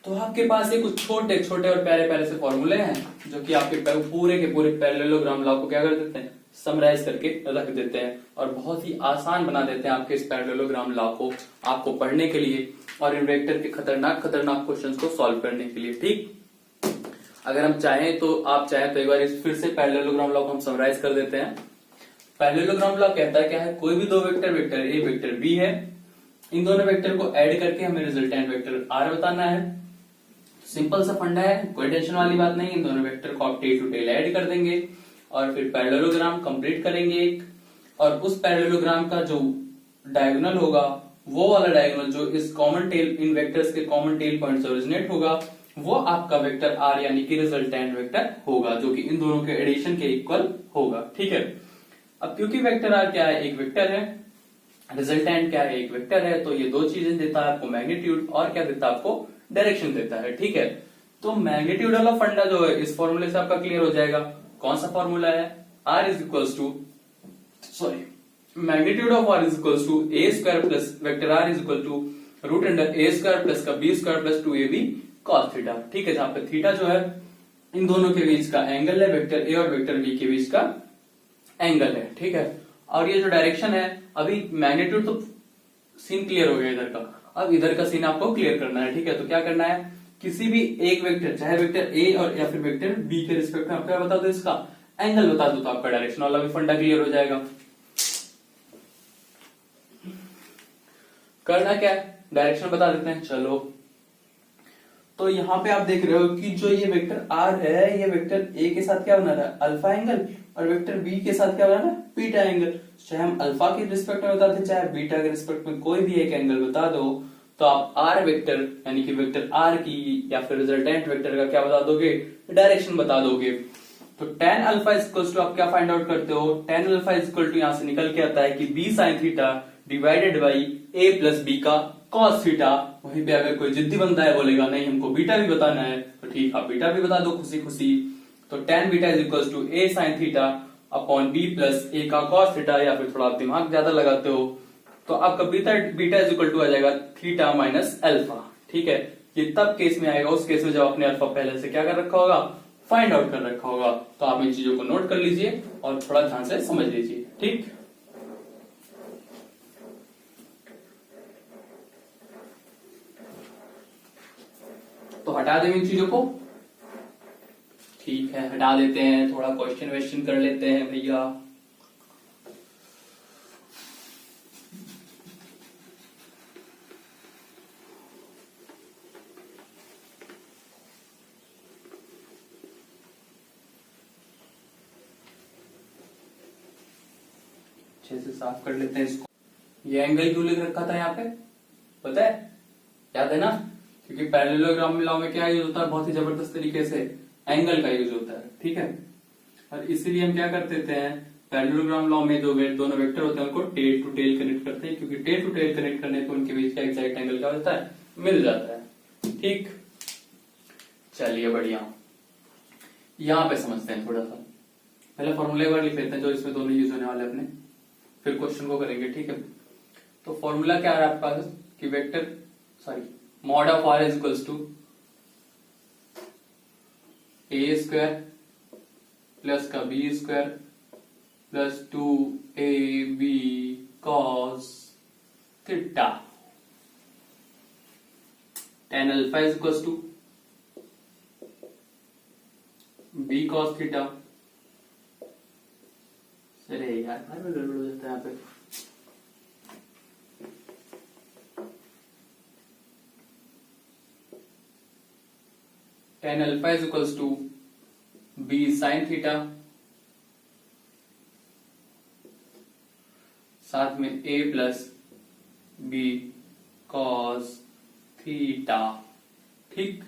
तो आपके पास ये कुछ छोटे छोटे और प्यारे प्यारे से फॉर्मूले हैं जो कि आपके पूरे के पूरे पैरेललोग्राम लॉ को क्या कर देते हैं, समराइज करके रख देते हैं और बहुत ही आसान बना देते हैं आपके इस पैरेललोग्राम लॉ को आपको पढ़ने के लिए और इन वेक्टर के खतरनाक खतरनाक क्वेश्चंस को सॉल्व करने के लिए। ठीक, अगर हम चाहें तो आप चाहें तो एक बार फिर से पैरेललोग्राम लॉ को हम समराइज कर देते हैं। पैरेललोग्राम लॉ कहता है क्या है, कोई भी दो vector, vector A vector B है, इन दोनों वेक्टर को ऐड करके हमें रिजल्टेंट वेक्टर आर बताना है। सिंपल सा फंडा है, कोई टेंशन वाली बात नहीं। इन दोनों वेक्टर को आप टेल टू टेल ऐड कर देंगे और फिर पैरेललोग्राम कंप्लीट करेंगे एक, और उस पैरेललोग्राम का जो डायगोनल होगा, वो वाला डायगोनल जो इस कॉमन टेल, इन वेक्टर्स के कॉमन टेल पॉइंट से ओरिजिनेट होगा, वो आपका वेक्टर आर यानी कि रिजल्टेंट वेक्टर होगा, जो कि इन दोनों के एडिशन के इक्वल होगा। ठीक है, अब क्योंकि वेक्टर आर क्या है, एक वेक्टर है, रिजल्टेंट क्या है, एक वेक्टर है, तो ये दो चीजें देता है आपको, मैग्नीट्यूड और क्या देता है आपको, डायरेक्शन देता है। ठीक है, तो मैग्नीट्यूड वाला फंडा जो है इस फॉर्मूले से आपका क्लियर हो जाएगा। कौन सा फॉर्मूला है, R is equal to, sorry, magnitude of R is equal to A square plus vector R is equal to root under A square plus का B square plus 2ab cos theta. ठीक है, जहां पे theta जो है इन दोनों के बीच का एंगल है, वेक्टर ए और वेक्टर बी के बीच का एंगल है। ठीक है, और ये जो डायरेक्शन है, अभी मैग्नीट्यूड तो सीन क्लियर हो गया इधर का, अब इधर का सीन आपको क्लियर करना है। ठीक है, तो क्या करना है, किसी भी एक वेक्टर, चाहे वेक्टर ए और या फिर वेक्टर बी के रिस्पेक्ट में आप क्या बता दो, इसका एंगल बता दो, तो आपका डायरेक्शन वाला भी फंडा क्लियर हो जाएगा। करना क्या है, डायरेक्शन बता देते हैं। चलो, तो यहाँ पे आप देख रहे हो कि जो ये वेक्टर आर है, ये वेक्टर ए के साथ क्या बना रहा है, अल्फा एंगल, और वेक्टर बी के साथ क्या बना रहा है, बीटा एंगल। चाहे हम अल्फा के रिस्पेक्ट में बताते, चाहे बीटा के रिस्पेक्ट में कोई भी एक एंगल बता दो, तो आप आर वेक्टर यानी कि वेक्टर आर की या फिर रिजल्टेंट वेक्टर का क्या बता दोगे, डायरेक्शन बता दोगे। तो tan अल्फा इक्वल टू आप क्या फाइंड आउट करते हो, tan अल्फा इक्वल टू यहां से निकल के आता है कि b sin theta divided by a plus B का cos थीटा। वहीं पे अगर कोई जिद्दी बंदा है, बोलेगा नहीं हमको बीटा भी बताना है, तो ठीक, आप बीटा भी बता दो खुशी खुशी। तो tan beta is equal to a sin theta upon b plus a का cos थीटा, या फिर थोड़ा आप दिमाग ज्यादा लगाते हो तो आपका बीटा इज इक्वल टू आ जाएगा थीटा माइनस अल्फा। ठीक है, ये तब केस में आएगा, उस केस में जब आपने अल्फा पहले से क्या कर रखा होगा, फाइंड आउट कर रखा होगा। तो आप इन चीजों को नोट कर लीजिए और थोड़ा ध्यान से समझ लीजिए। ठीक, तो हटा दें इन चीजों को। ठीक है, हटा देते हैं, थोड़ा क्वेश्चन वेश्चन कर लेते हैं भैया। अच्छे से साफ कर लेते हैं इसको। ये एंगल क्यों लिख रखा था यहाँ पे, पता है, याद है ना, क्योंकि पैरेललोग्राम लॉ में क्या यूज होता है, बहुत ही जबरदस्त तरीके से एंगल का यूज होता है। ठीक है, और इसीलिए हम क्या कर देते हैं, पैरेललोग्राम लॉ में जो दोनों वेक्टर होते हैं उनको टेल टू टेल कनेक्ट करते हैं, क्योंकि टेल टू टेल कनेक्ट करने पे उनके बीच का एग्जैक्ट एंगल क्या होता है, मिल जाता है। ठीक, चलिए बढ़िया, यहां पे समझते हैं थोड़ा सा। पहले फॉर्मूला एक बार लिख लेते हैं जो इसमें दोनों यूज होने वाले अपने, फिर क्वेश्चन को करेंगे। ठीक है, तो फॉर्मूला क्या है आपके पास कि vector, sorry, mod of R is equals to A square plus का B square plus 2ab cos theta. tan alpha is equal to b cos theta. अरे यार बार बार गड़बड़ हो जाता है यहाँ पे। tan alpha is equal to b sin theta, साथ में a plus b cos theta. ठीक,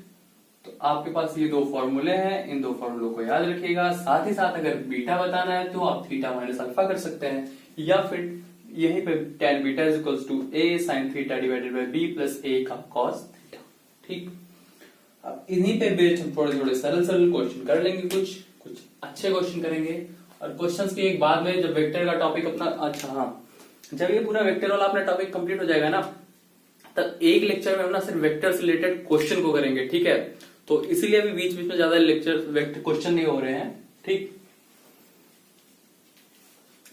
तो आपके पास ये दो फॉर्मूले हैं, इन दो फॉर्मूलों को याद रखिएगा। साथ ही साथ अगर बीटा बताना है तो आप थीटा माइनस अल्फा कर सकते हैं, या फिर यहीं पे tan beta is equal to a sin theta divided by b plus a का cos थीटा। ठीक, अब इन्हीं पे बेस्ड हम थोड़े थोड़े सरल सरल क्वेश्चन कर लेंगे, कुछ अच्छे क्वेश्चन करेंगे। और क्वेश्चंस की एक बाद में जब वेक्टर का टॉपिक अपना, अच्छा हाँ, जब ये पूरा वेक्टर वाला अपना टॉपिक कंप्लीट हो जाएगा ना, तब एक लेक्चर में हम ना सिर्फ वेक्टर से रिलेटेड क्वेश्चन को करेंगे। ठीक है, तो इसीलिए अभी बीच बीच में ज्यादा लेक्चर वेक्टर क्वेश्चन नहीं हो रहे हैं। ठीक,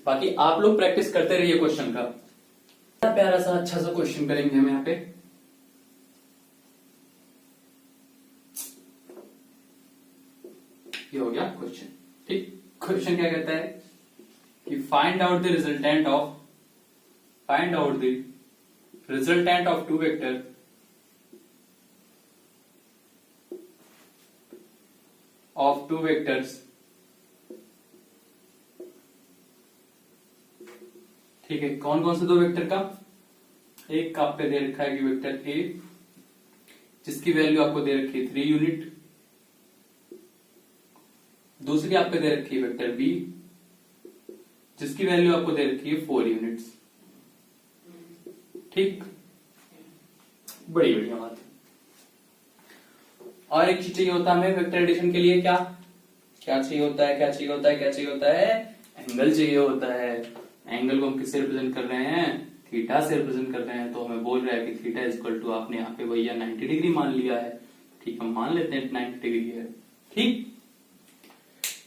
बाकी आप लोग प्रैक्टिस करते रहिए क्वेश्चन का। प्यारा सा अच्छा सा क्वेश्चन करेंगे हम यहाँ पे। ये हो गया क्वेश्चन। ठीक, क्वेश्चन क्या कहता है कि find out the resultant of two vector of two vectors। ठीक है, कौन कौन से दो वेक्टर का? एक का आपको दे रखा है कि वेक्टर ए, जिसकी वैल्यू आपको दे रखी है 3 यूनिट। दूसरी आपको दे रखी है वेक्टर बी, जिसकी वैल्यू आपको दे रखी है 4 यूनिट्स। ठीक, बड़ी बढ़िया बात है। और एक चीज चाहिए होता है हमें वेक्टर एडिशन के लिए, क्या चाहिए होता है? एंगल चाहिए होता है। एंगल को हम किससे रिप्रेजेंट कर रहे हैं? थीटा से रिप्रेजेंट कर रहे हैं। तो हमें बोल रहा है कि थीटा इक्वल टू, आपने यहाँ पे भैया 90 डिग्री मान लिया है। ठीक, हम मान लेते हैं 90 डिग्री है।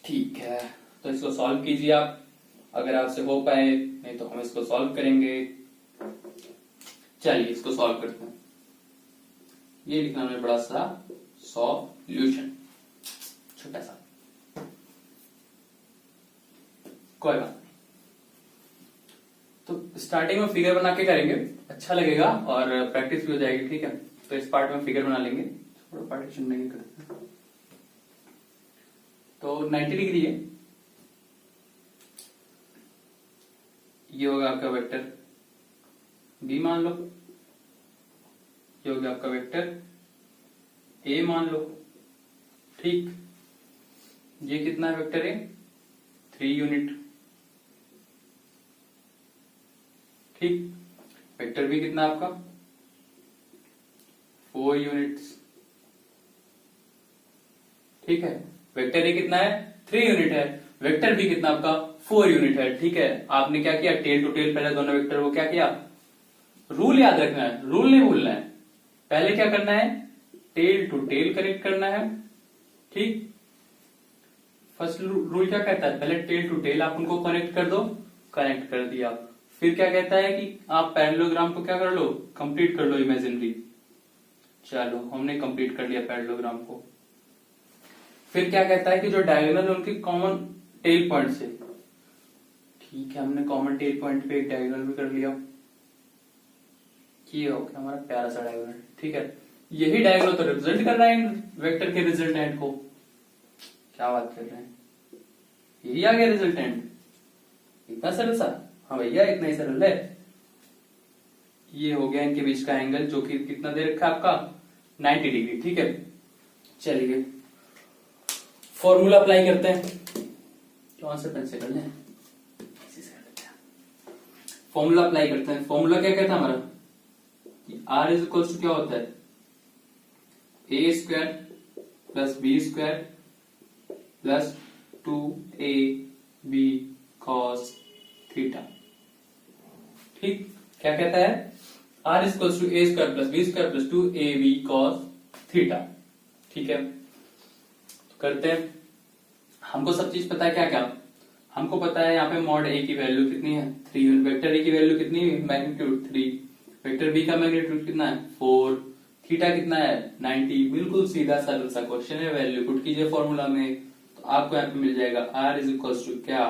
ठीक है, तो इसको सॉल्व कीजिए आप, अगर आपसे हो पाए, नहीं तो हम इसको सॉल्व करेंगे। चलिए इसको सॉल्व करते हैं। ये लिखना है बड़ा सा सॉल्यूशन, छोटा सा, कोई बात नहीं। तो स्टार्टिंग में फिगर बना के करेंगे, अच्छा लगेगा और प्रैक्टिस भी हो जाएगी। ठीक है, तो इस पार्ट में फिगर बना लेंगे, थोड़ा पार्टीशन नहीं करते। तो 90 डिग्री है, ये होगा आपका वेक्टर बी मान लो, ये होगा आपका वेक्टर ए मान लो। ठीक, ये कितना है वेक्टर ए? 3 यूनिट। ठीक, वेक्टर बी कितना आपका? 4 यूनिट्स। ठीक है, वेक्टर ए कितना है? 3 यूनिट है। वेक्टर बी कितना आपका? 4 यूनिट है। ठीक है, आपने क्या किया? टेल टू टेल पहले दोनों वेक्टर को क्या किया? रूल याद रखना है, रूल नहीं भूलना है। पहले क्या करना है? टेल टू टेल कनेक्ट करना है। ठीक, फर्स्ट रूल क्या कहता है? पहले टेल टू टेल आप उनको कनेक्ट कर दो, कनेक्ट कर दिया। फिर क्या कहता है कि आप पैरेललोग्राम को क्या कर लो? कंप्लीट कर लो इमेजिनरी। चलो हमने कंप्लीट कर लिया पैरेललोग्राम को। फिर क्या कहता है कि जो डायगोनल है उनकी कॉमन टेल पॉइंट से। ठीक है, हमने कॉमन टेल पॉइंट पे एक डायगोनल भी कर लिया। ये हो गया हमारा प्यारा सा डायगोनल। ठीक है, यही डायगोनल तो रिप्रेजेंट कर रहा है वेक्टर के रिजल्टेंट को। क्या बात कर रहे हैं, यही आ गया रिजल्टेंट। इतना सरल सा? हाँ भैया, इतना ही सरल है। ये हो गया इनके बीच का एंगल, जो कि कितना दे रखा है आपका? 90 डिग्री। ठीक है, चलिए फॉर्मूला अप्लाई करते हैं। कौन से पेन से कर लें? फॉर्मूला अप्लाई करते हैं। फॉर्मूला क्या कहता है हमारा? आर इज इक्वल टू क्या होता है? A square plus B square plus 2ab cos theta. ठीक, क्या कहता है? R is equal to A square plus B square plus 2ab cos theta. ठीक है, तो करते हैं। हमको सब चीज पता है क्या क्या? हमको पता है यहाँ पे मॉड ए की वैल्यू कितनी है 3 यूनिट, वेक्टर ए की वैल्यू कितनी है मैग्नीट्यूड 3, वेक्टर बी का मैग्नीट्यूड कितना है 4, थीटा कितना है 90। बिल्कुल सीधा सरल सा क्वेश्चन है, वैल्यू पुट कीजिए फॉर्मूला में तो आपको यहाँ पे मिल जाएगा r इज इक्वल टू क्या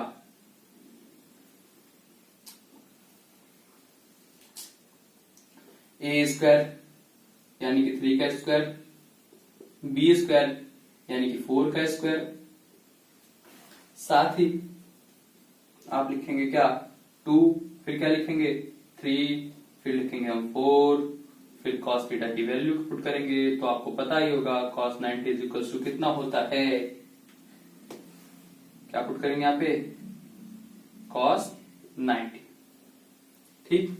ए स्क्वायर यानी कि 3 का स्क्वायर, बी स्क्वायर यानी कि 4 का स्क्वायर, साथ ही आप लिखेंगे क्या 2, फिर क्या लिखेंगे 3, फिर लिखेंगे हम 4, फिर cos थीटा की वैल्यू पुट करेंगे तो आपको पता ही होगा cos 90 इज इक्वल टू कितना होता है, क्या पुट करेंगे यहाँ पे cos 90। ठीक,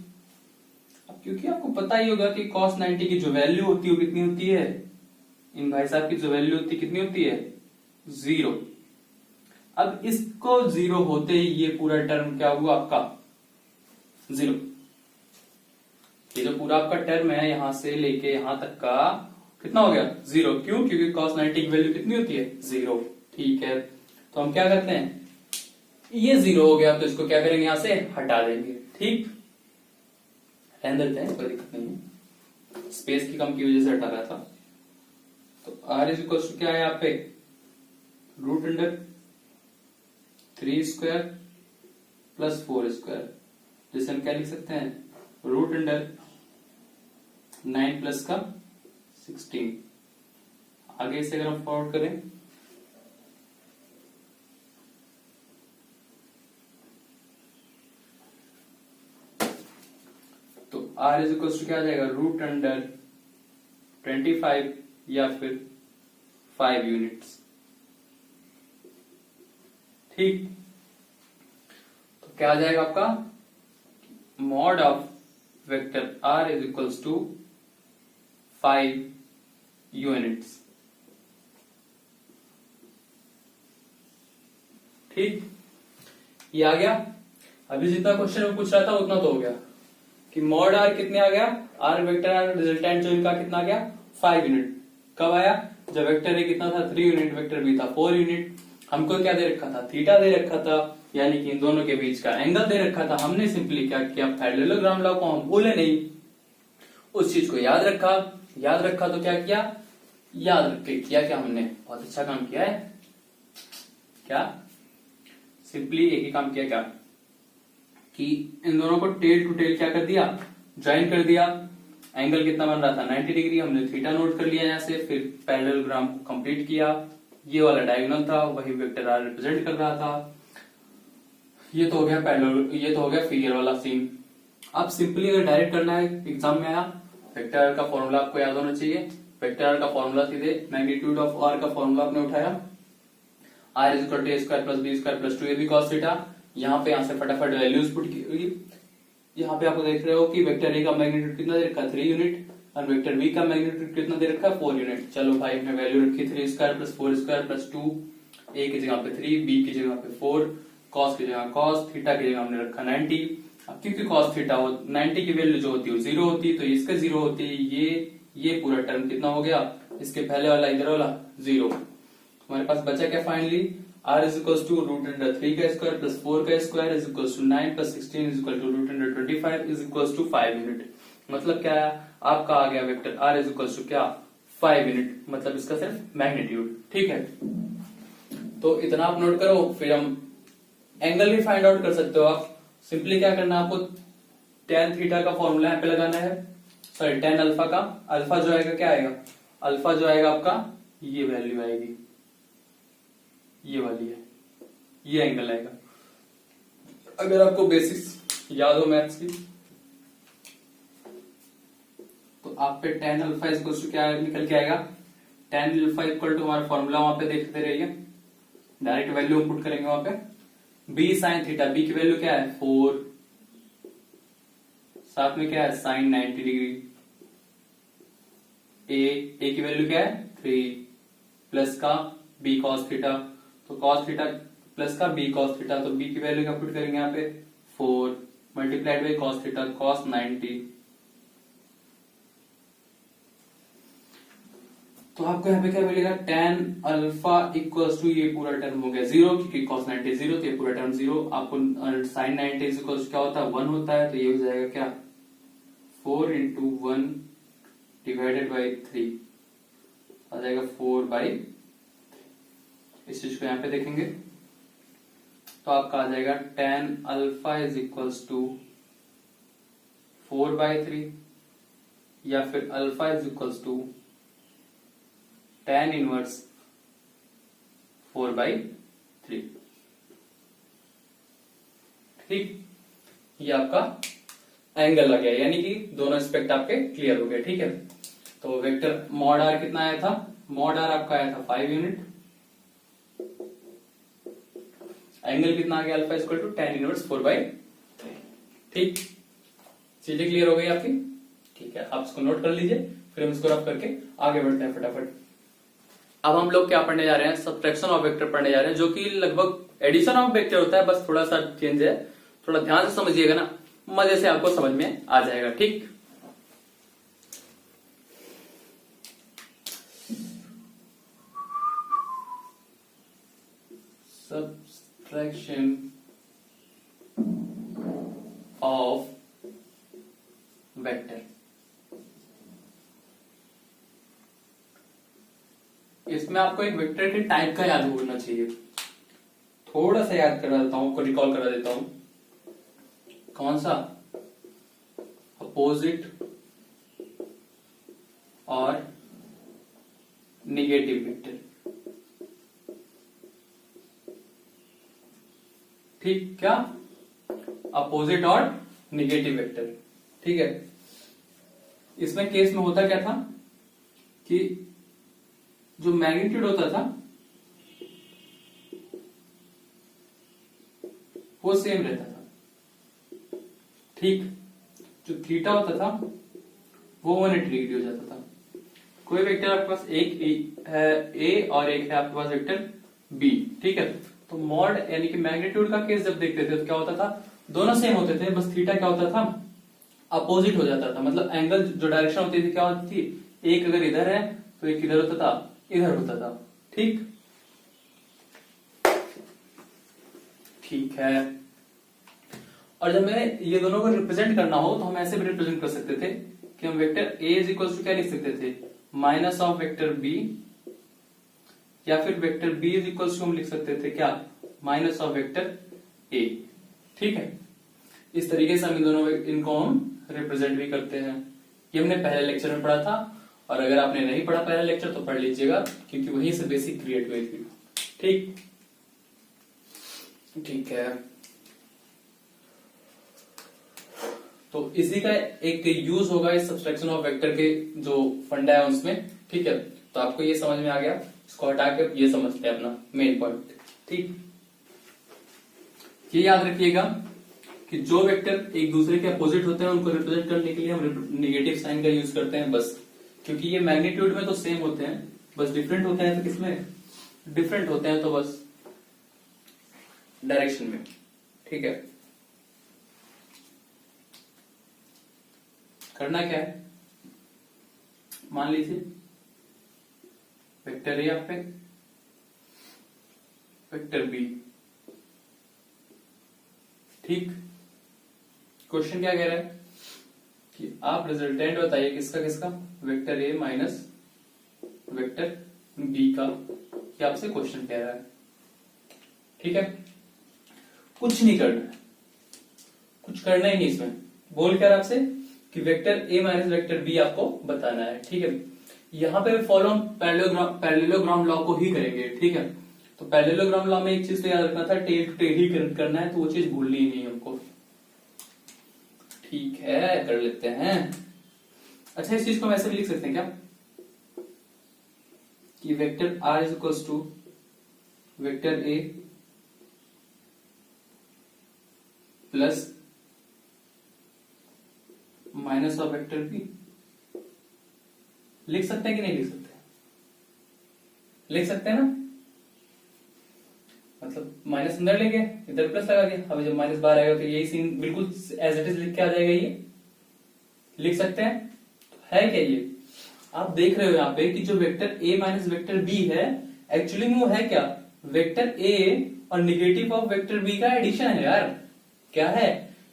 अब क्योंकि आपको पता ही होगा कि cos 90 की जो वैल्यू होती है वो कितनी होती है, इन भाई साहब की जो वैल्यू होती है कितनी होती है 0। अब इसको 0 होते ही ये पूरा टर्म क्या हुआ आपका 0, ये जो पूरा आपका टर्म है यहां से लेके यहां तक का कितना हो गया 0। क्यों, क्योंकि cos 90 की वैल्यू कितनी होती है 0। ठीक है, तो हम क्या करते हैं, ये 0 हो गया तो इसको क्या करेंगे यहां से हटा देंगे। ठीक, रहने देते हैं, कोई दिक्कत नहीं है, स्पेस की कम की वजह से हटा रहा था। तो r इज इक्वल टू क्या है यहाँ पे root under 3 square plus 4 square, जिसे हम क्या लिख सकते हैं रूट अंडर 9 प्लस का 16। आगे इसे अगर हम फॉरवर्ड करें तो r इज इक्वल टू क्या आ जाएगा रूट अंडर 25 या फिर 5 यूनिट्स। ठीक, तो क्या आ जाएगा आपका mod of vector r is equals to 5 units. ठीक, ये आ गया। अभी जितना क्वेश्चन में पूछ रहा था उतना तो हो गया कि मॉड r कितने आ गया, r वेक्टर r रिजल्टेंट जो इनका कितना आ गया 5 यूनिट। कब आया, जब वेक्टर ए कितना था 3 यूनिट, वेक्टर बी था 4 यूनिट। हमको क्या दे रखा था थीटा दे रखा था, यानी कि इन दोनों के बीच का एंगल दे रखा था। हमने सिंपली क्या किया, पैरेललोग्राम लॉ को हम भूले नहीं, उस चीज को याद रखा। याद रखा तो क्या किया, याद रख के किया क्या हमने, बहुत अच्छा काम किया है। क्या, सिंपली एक ही काम किया क्या कि इन दोनों को टेल टू टेल क्या कर दिया, ज्वाइन कर दिया। एंगल कितना बन रहा था 90 डिग्री, हमने थीटा नोट कर लिया यहाँ से, फिर पैरेललोग्राम को कंप्लीट किया। ये वाला डायगोनल था, वही वेक्टर आर रिप्रेजेंट कर रहा था। ये तो हो गया पैरेलल, ये तो हो गया फिगर वाला सीन। अब सिंपली अगर डायरेक्ट करना है, एग्जाम में आया वेक्टर आर का फॉर्मूला आपको याद होना चाहिए। वेक्टर आर का फॉर्मूला सीधे मैग्नीट्यूड ऑफ आर का फॉर्मूला आपने उठाया, R is equal to A square plus B square plus 2ab cos theta. यहाँ पे यहाँ से फटाफट वैल्यूज पुट की। यहाँ पे आपको देख रहे हो कि वेक्टर ए का मैग्नीट्यूड कितना दे रखा है 3 यूनिट, और वेक्टर बी का मैग्नीट्यूड कितना दे रखा है 4 यूनिट। चलो भाई, हमने वैल्यू रखी 3 स्क्वायर प्लस 4 स्क्वायर प्लस 2, ए की जगह पे 3, बी की जगह पे 4, कॉस की जगह कॉस, थीटा की जगह हमने रखा 90। अब क्योंकि कॉस थीटा 90 की वैल्यू जो होती है 0 होती है, तो इसका 0 होती है। ये पूरा टर्म कितना हो गया, इसके पहले वाला इधर वाला 0। हमारे पास बचा क्या finally, r is equal to root under 3 का स्क्वायर प्लस 4 का square is equal to 9 plus 16 is equal to root under 25 is equal to 5 unit. मतलब क्या है, आपका आ गया vector r is equal to क्या 5 यूनिट, मतलब इसका सिर्फ मैग्नीट्यूड। ठीक है, तो इतना आप नोट करो, फिर हम एंगल भी फाइंड आउट कर सकते हो आप। सिंपली क्या करना है आपको, tan थीटा का फॉर्मूला यहाँ पे लगाना है, सॉरी tan अल्फा का। अल्फा जो आएगा क्या आएगा, अल्फा जो आएगा आपका ये वैल्यू आएगी, ये वाली है, ये एंगल आएगा। अगर आपको बेसिक्स याद हो मैथ्स की तो आप पे tan अल्फा इक्वल टू क्या निकल के आएगा, tan अल्फा इक्वल टू हमारा फॉर्मूला वहां पे देखते रहिए, डायरेक्ट वैल्यू पुट करेंगे वहां पे। b sin थीटा, b की वैल्यू क्या है 4, साथ में क्या है sin 90 डिग्री, a की वैल्यू क्या है 3 प्लस का b cos थीटा, तो cos थीटा प्लस का b cos थीटा, तो b की वैल्यू क्या पुट करेंगे यहाँ पे 4 multiplied by cos theta cos 90। तो आपको यहाँ पे क्या मिलेगा, tan अल्फा इक्वल्स टू, ये पूरा टर्म हो गया जीरो क्योंकि cos 90 जीरो, तो ये पूरा टर्म जीरो। आपको sin 90 इक्वल्स क्या होता है, 1 होता है, तो ये हो जाएगा क्या, 4 इंटू 1 डिवाइडेड बाई 3 आ जाएगा 4/। इस चीज को यहाँ पे देखेंगे तो आपका आ जाएगा tan alpha is equals to 4/3, या फिर alpha is equals to tan inverse 4/3। ठीक, ये आपका एंगल आ गया, यानी कि दोनों एस्पेक्ट आपके क्लियर हो गए। ठीक है, तो वेक्टर मॉड आर कितना आया था, मॉड आर आपका आया था 5 यूनिट, एंगल कितना आ गया, alpha equal to tan inverse 4/3। ठीक, चीजें क्लियर हो गई आपकी। ठीक है, आप इसको नोट कर लीजिए, फिर हम इसको रफ करके आगे बढ़ते हैं फटाफट। अब हम लोग क्या पढ़ने जा रहे हैं, सब्ट्रैक्शन ऑफ वेक्टर पढ़ने जा रहे हैं, जो कि लगभग एडिशन ऑफ वेक्टर होता है, बस थोड़ा सा चेंज है। थोड़ा ध्यान से समझिएगा ना, मजे से आपको समझ में आ जाएगा। ठीक, सब्ट्रैक्शन ऑफ वेक्टर, इसमें आपको एक वेक्टर के टाइप का याद होना चाहिए। थोड़ा सा याद करा देता हूं, रिकॉल करा देता हूं। कौन सा, अपोजिट और निगेटिव वेक्टर। ठीक, क्या, अपोजिट और निगेटिव वेक्टर। ठीक है, इसमें केस में होता क्या था कि जो मैग्नीट्यूड होता था वो सेम रहता था। ठीक, जो थीटा होता था वो 180 डिग्री हो जाता था। कोई वेक्टर आपके पास एक है ए और एक है आपके पास वेक्टर बी। ठीक है, तो मॉड यानी कि मैग्नीट्यूड का केस जब देखते थे तो क्या होता था, दोनों सेम होते थे, बस थीटा क्या होता था, अपोजिट हो जाता था। मतलब एंगल जो डायरेक्शन होती थी क्या होती थी, एक अगर इधर है तो एक इधर होता था, इधर होता था। ठीक, ठीक है। और जब मैं ये दोनों को रिप्रेजेंट करना हो तो हम ऐसे भी रिप्रेजेंट कर सकते थे कि हम vector A is equal to क्या लिख सकते थे, माइनस ऑफ वेक्टर बी, या फिर vector B is equal to हम लिख सकते थे क्या, माइनस ऑफ वेक्टर ए। ठीक है, इस तरीके से हम इन दोनों इनको हम रिप्रेजेंट भी करते हैं। ये हमने पहले लेक्चर में पढ़ा था, और अगर आपने नहीं पढ़ा पहला लेक्चर तो पढ़ लीजिएगा, क्योंकि वहीं से बेसिक क्रिएट हुई थी। ठीक, ठीक है, तो इसी का एक यूज होगा इस सब्ट्रैक्शन ऑफ वेक्टर के जो फंडा है उसमें। ठीक है, तो आपको ये समझ में आ गया, इसको हटा के ये समझते हैं अपना मेन पॉइंट। ठीक, ये याद रखिएगा कि जो वेक्टर एक दूसरे के अपोजिट होते हैं उनको रिप्रेजेंट करने के लिए हम नेगेटिव साइन का यूज करते हैं, बस। क्योंकि ये मैग्नीट्यूड में तो सेम होते हैं, बस डिफरेंट होते हैं तो किसमें, डिफरेंट होते हैं तो बस डायरेक्शन में। ठीक है, करना क्या है, मान लीजिए वेक्टर ए आप पे, वेक्टर बी। ठीक, क्वेश्चन क्या कह रहा है कि आप रिजल्टेंट बताइए किसका किसका, vector A minus vector B का, ये आपसे क्वेश्चन कह रहा है। ठीक है, कुछ नहीं करना है, कुछ करना ही नहीं इसमें। बोल क्या आपसे कि vector A minus vector B आपको बताना है। ठीक है, यहां पे फॉलो हम पैरेललोग्राम लॉ को ही करेंगे। ठीक है, तो पैरेललोग्राम लॉ में एक चीज तो याद रखना था, टेल टू टेल ही करना है, तो वो चीज भूलनी ही नहीं हमको। ठीक है, कर लेते हैं। अच्छा, इस चीज को हम ऐसे भी लिख सकते हैं क्या कि vector R is equal to vector A plus minus of vector B. लिख सकते हैं कि नहीं लिख सकते, लिख सकते हैं ना, मतलब माइनस अंदर लेंगे, इधर प्लस लगा दिया। अब जब माइनस बाहर आएगा तो यही सीन बिल्कुल एज इट इज लिख के आ जाएगा। ये लिख सकते हैं, तो है क्या ये, आप देख रहे हो यहाँ पे कि जो vector A minus vector B है, एक्चुअली में वो है क्या, वेक्टर ए और निगेटिव ऑफ वेक्टर बी का एडिशन है यार। क्या है,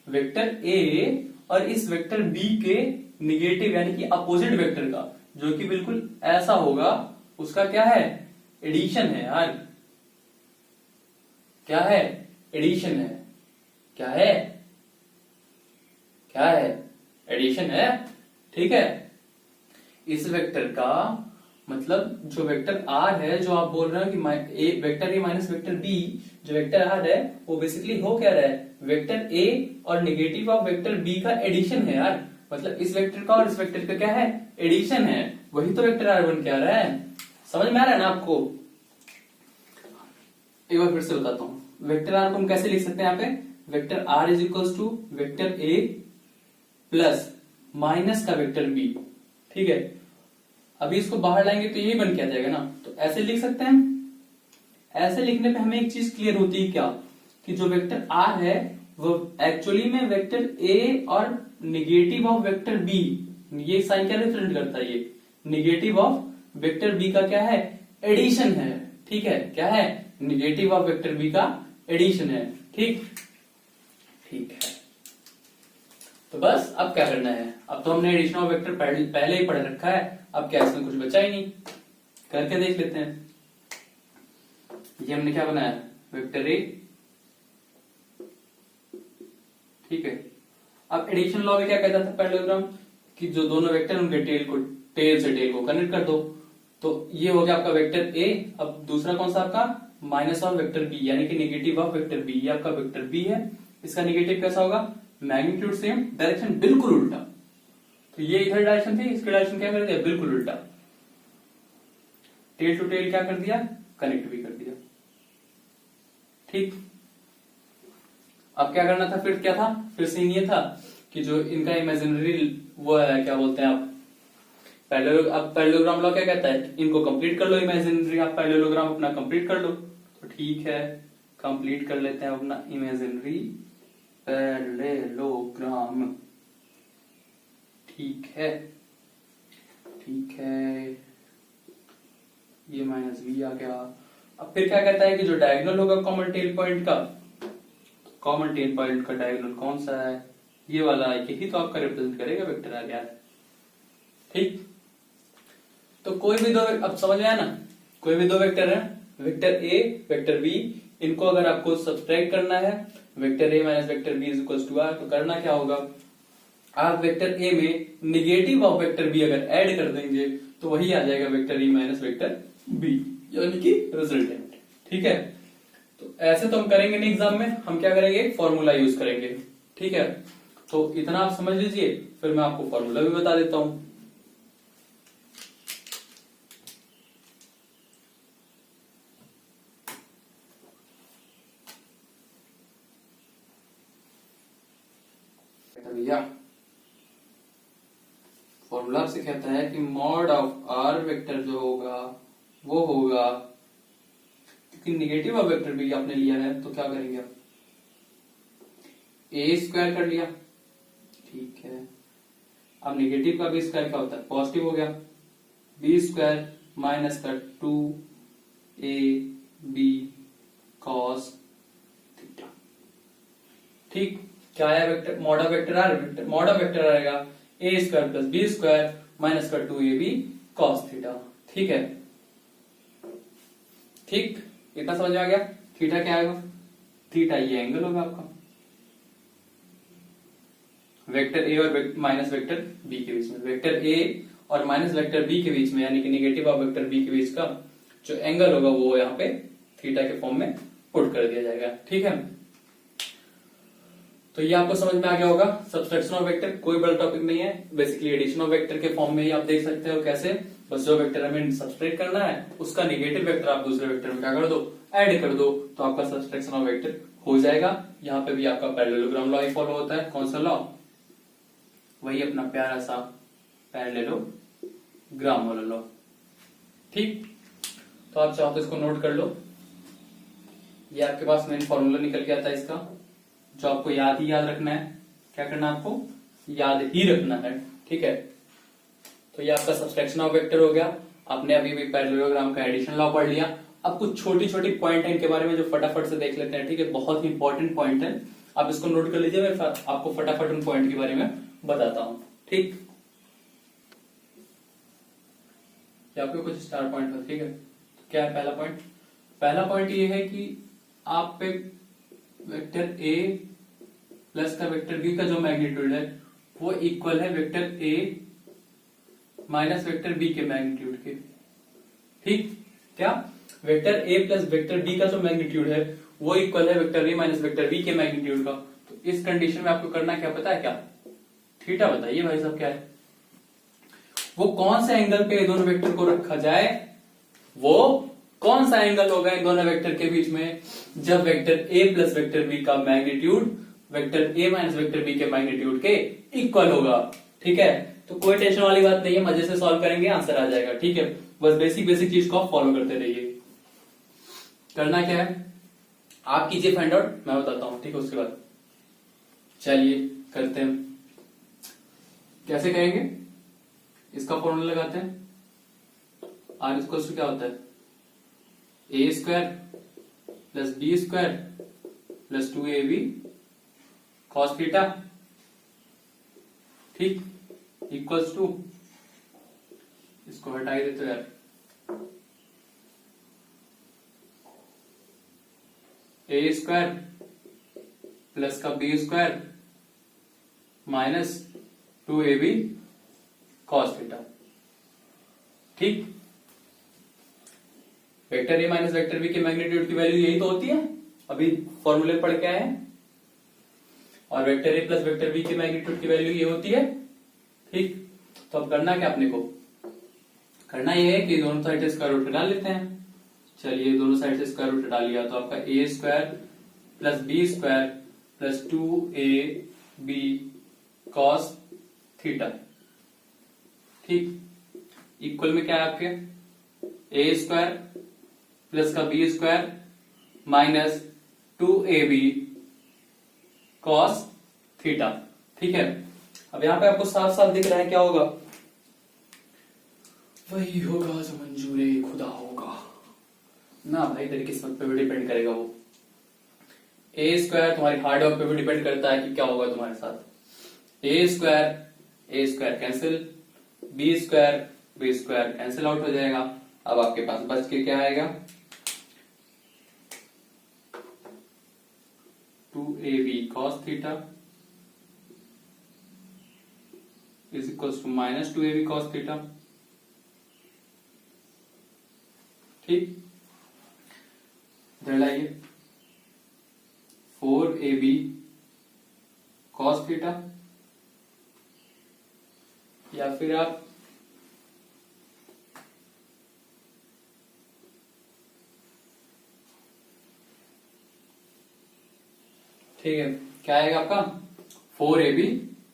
वेक्टर ए और इस वेक्टर बी के निगेटिव यानी कि अपोजिट वेक्टर का, जो कि बिल्कुल ऐसा होगा, उसका क्या है, एडिशन है यार। क्या है, एडिशन है। क्या है, क्या है, एडिशन है। ठीक है, इस वेक्टर का मतलब जो वेक्टर आर है, जो आप बोल रहे हो कि vector A minus vector B, जो वेक्टर आर है वो बेसिकली हो क्या रहा है, वेक्टर ए और नेगेटिव ऑफ वेक्टर बी का एडिशन है यार। मतलब इस वेक्टर का और इस वेक्टर का क्या है, एडिशन है। वही तो वेक्टर आर बन के आ रहा है। समझ में आ रहा है ना आपको। एक बार फिर से बताता हूं, वेक्टर आर को हम कैसे लिख सकते हैं, यहाँ पे vector R is equal to vector A plus minus का वेक्टर बी। ठीक है, अभी इसको बाहर लाएंगे तो यही बन के आ जाएगा ना, तो ऐसे लिख सकते हैं। ऐसे लिखने पे हमें एक चीज क्लियर होती है क्या, कि जो वेक्टर आर है वो एक्चुअली में वेक्टर ए और निगेटिव ऑफ वेक्टर बी, ये साइन क्या रिप्रेजेंट करता है, ये निगेटिव ऑफ वेक्टर बी का क्या है, एडिशन है। ठीक है, क्या है, निगेटिव ऑफ वेक्टर बी का एडिशन है। ठीक, ठीक है। तो बस अब क्या करना है, अब तो हमने एडिशन ऑफ वेक्टर पहले ही पढ़ रखा है, अब क्या इसमें कुछ बचा ही नहीं, करके देख लेते हैं। ये हमने क्या बनाया, वेक्टर ए। ठीक है, अब एडिशन लॉ में क्या कहता था पैरेललोग्राम, कि जो दोनों वेक्टर उनके टेल से टेल को कनेक्ट कर दो। तो ये हो गया आपका वेक्टर ए। अब दूसरा कौन सा आपका, माइनस ऑफ वेक्टर बी यानी कि नेगेटिव ऑफ वेक्टर बी। ये आपका वेक्टर बी है, इसका नेगेटिव कैसा होगा, मैग्नीट्यूड सेम, डायरेक्शन बिल्कुल उल्टा। तो ये इधर डायरेक्शन थी, इसकी डायरेक्शन क्या कर दिया, बिल्कुल उल्टा। टेल टू टेल क्या कर दिया, कनेक्ट भी कर दिया। ठीक, अब क्या करना था, फिर क्या था, फिर सीन ये था कि जो इनका इमेजिनरी वो है, क्या बोलते हैं आप, अब पैरेललोग्राम लॉ क्या कहता है, इनको कंप्लीट कर लो इमेजिनरी, आप पैरेललोग्राम अपना कंप्लीट कर लो। तो ठीक है, कंप्लीट कर लेते हैं अपना इमेजिनरी पैरेललोग्राम। ठीक है, ठीक है, ये माइनस बी आ गया। अब फिर क्या कहता है कि जो डायगोनल होगा कॉमन टेल पॉइंट का, कॉमन टेल पॉइंट का डायगोनल कौन सा है, ये वाला, यही तो आपका रिप्रेजेंट करेगा वेक्टर आ गया। ठीक, तो कोई भी दो, अब समझ में आया ना, कोई भी दो वेक्टर है, वेक्टर ए वेक्टर बी, इनको अगर आपको सब्सट्रैक्ट करना है, vector A minus vector B is equal to R, तो करना क्या होगा, आप वेक्टर ए में निगेटिव ऑफ वेक्टर बी अगर ऐड कर देंगे तो वही आ जाएगा vector A minus vector B, यानी कि रिजल्टेंट। ठीक है, तो ऐसे तो हम करेंगे नहीं एग्जाम में, हम क्या करेंगे, फॉर्मूला यूज करेंगे। ठीक है, तो इतना आप समझ लीजिए, फिर मैं आपको फॉर्मूला भी बता देता हूं। भैया फॉर्मूला से कहता है कि मॉड ऑफ आर वेक्टर जो होगा वो होगा, क्योंकि निगेटिव ऑफ वेक्टर भी आपने लिया है तो क्या करेंगे आप, ए स्क्वायर कर लिया। ठीक है, अब निगेटिव का भी स्क्वायर क्या होता है, पॉजिटिव हो गया, बी स्क्वायर माइनस का 2 AB cos थीटा। ठीक, क्या आया, vector mod of vector R, mod of vector आएगा A square plus B square minus का 2AB cos थीटा। ठीक है, ठीक, इतना समझ में आ गया। थीटा क्या आएगा, थीटा ये एंगल होगा आपका वेक्टर ए और माइनस वेक्टर बी के बीच में, वेक्टर ए और माइनस वेक्टर बी के बीच में, यानी कि निगेटिव ऑफ वेक्टर बी के बीच का जो एंगल होगा वो यहाँ पे थीटा के फॉर्म में पुट कर दिया जाएगा। ठीक है, तो ये आपको समझ में आ गया होगा। सब्सट्रैक्शन ऑफ वेक्टर कोई बड़ा टॉपिक नहीं है, बेसिकली एडिशन ऑफ वेक्टर के फॉर्म में ही आप देख सकते हो कैसे, बस जो वेक्टर हमें सब्सट्रैक्ट करना है उसका नेगेटिव वेक्टर आप दूसरे वेक्टर में क्या कर दो, ऐड कर दो, तो आपका सब्सट्रैक्शन ऑफ वेक्टर हो जाएगा। यहाँ पे भी आपका पैरेललोग्राम लॉ ही फॉलो होता है। कौन सा लॉ, वही अपना प्यारा सा पैरेललोग्राम वाला लॉ। ठीक, तो आप चाहो तो इसको नोट कर लो, ये आपके पास मेन फॉर्मूला निकल गया था इसका, जो आपको याद ही याद रखना है। क्या करना है आपको, याद ही रखना है। ठीक है, तो ये आपका सब्सट्रैक्शन ऑफ वेक्टर हो गया। आपने अभी भी पैरेललोग्राम का एडिशन लॉ पढ़ लिया। अब कुछ छोटी छोटी पॉइंट है इनके बारे में जो फटाफट से देख लेते हैं, ठीक है। बहुत ही इंपॉर्टेंट पॉइंट है, आप इसको नोट कर लीजिए। मैं आपको फटाफट उन पॉइंट के बारे में बताता हूं, ठीक। आपके कुछ स्टार पॉइंट है, ठीक है। तो क्या है पहला पॉइंट? पहला पॉइंट ये है कि आप पे वेक्टर ए प्लस का वेक्टर बी का जो मैग्नीट्यूड है वो इक्वल है vector A minus vector B के मैग्नीट्यूड के, ठीक। क्या? Vector A plus vector B का जो मैग्नीट्यूड है वो इक्वल है vector A minus vector B के मैग्नीट्यूड का। तो इस कंडीशन में आपको करना क्या पता है? क्या? थीटा बताइए भाई साहब क्या है। वो कौन से एंगल पे दोनों वेक्टर को रखा जाए, वो कौन सा एंगल होगा इन दोनों वेक्टर के बीच में, जब vector A plus vector B का magnitude vector A minus vector B के मैग्नीट्यूड के इक्वल होगा, ठीक है। तो कोई टेंशन वाली बात नहीं है, मजे से सॉल्व करेंगे, आंसर आ जाएगा, ठीक है। बस बेसिक बेसिक चीज को आप फॉलो करते रहिए। करना क्या है, आप कीजिए फाइंड आउट, मैं बताता हूं, ठीक है। उसके बाद चलिए करते हैं। कैसे करेंगे? इसका फॉर्मूला लगाते हैं। आर इक्वल टू क्या होता है? A square plus B square plus 2ab cos theta, ठीक, इक्वल्स टू, इसको हटा ही देते यार, ए स्क्वायर प्लस का B square minus 2ab cos theta, ठीक। Vector A minus vector B के मैग्नीट्यूड की वैल्यू यही तो होती है, अभी फॉर्मूले पढ़ के आए हैं। और vector A plus vector B के मैग्नीट्यूड की वैल्यू ये होती है, ठीक। तो अब करना क्या अपने को? करना ये है कि दोनों साइड से स्क्वायर रूट डाल लेते हैं। चलिए दोनों साइड से स्क्वायर रूट डाल लिया, तो आपका A square plus B square plus 2ab cos theta, ठीक, इक्वल में क्या है आपके ए स्क्वायर प्लस का B square minus 2ab cos theta, ठीक है। अब यहां पे आपको साफ साफ दिख रहा है क्या होगा? वही होगा जो मंजूरे खुदा होगा ना भाई, तेरी किस्मत पे भी डिपेंड करेगा वो। ए स्क्वायर तुम्हारी हार्ड वर्क पे भी डिपेंड करता है कि क्या होगा तुम्हारे साथ। A square cancel, B square cancel out हो जाएगा। अब आपके पास बच के क्या आएगा? 2ab cos theta is equals to minus 2ab cos theta, ठीक। इधर लाइए 4ab cos थीटा, या फिर आप ठीक है, क्या आएगा आपका? 4ab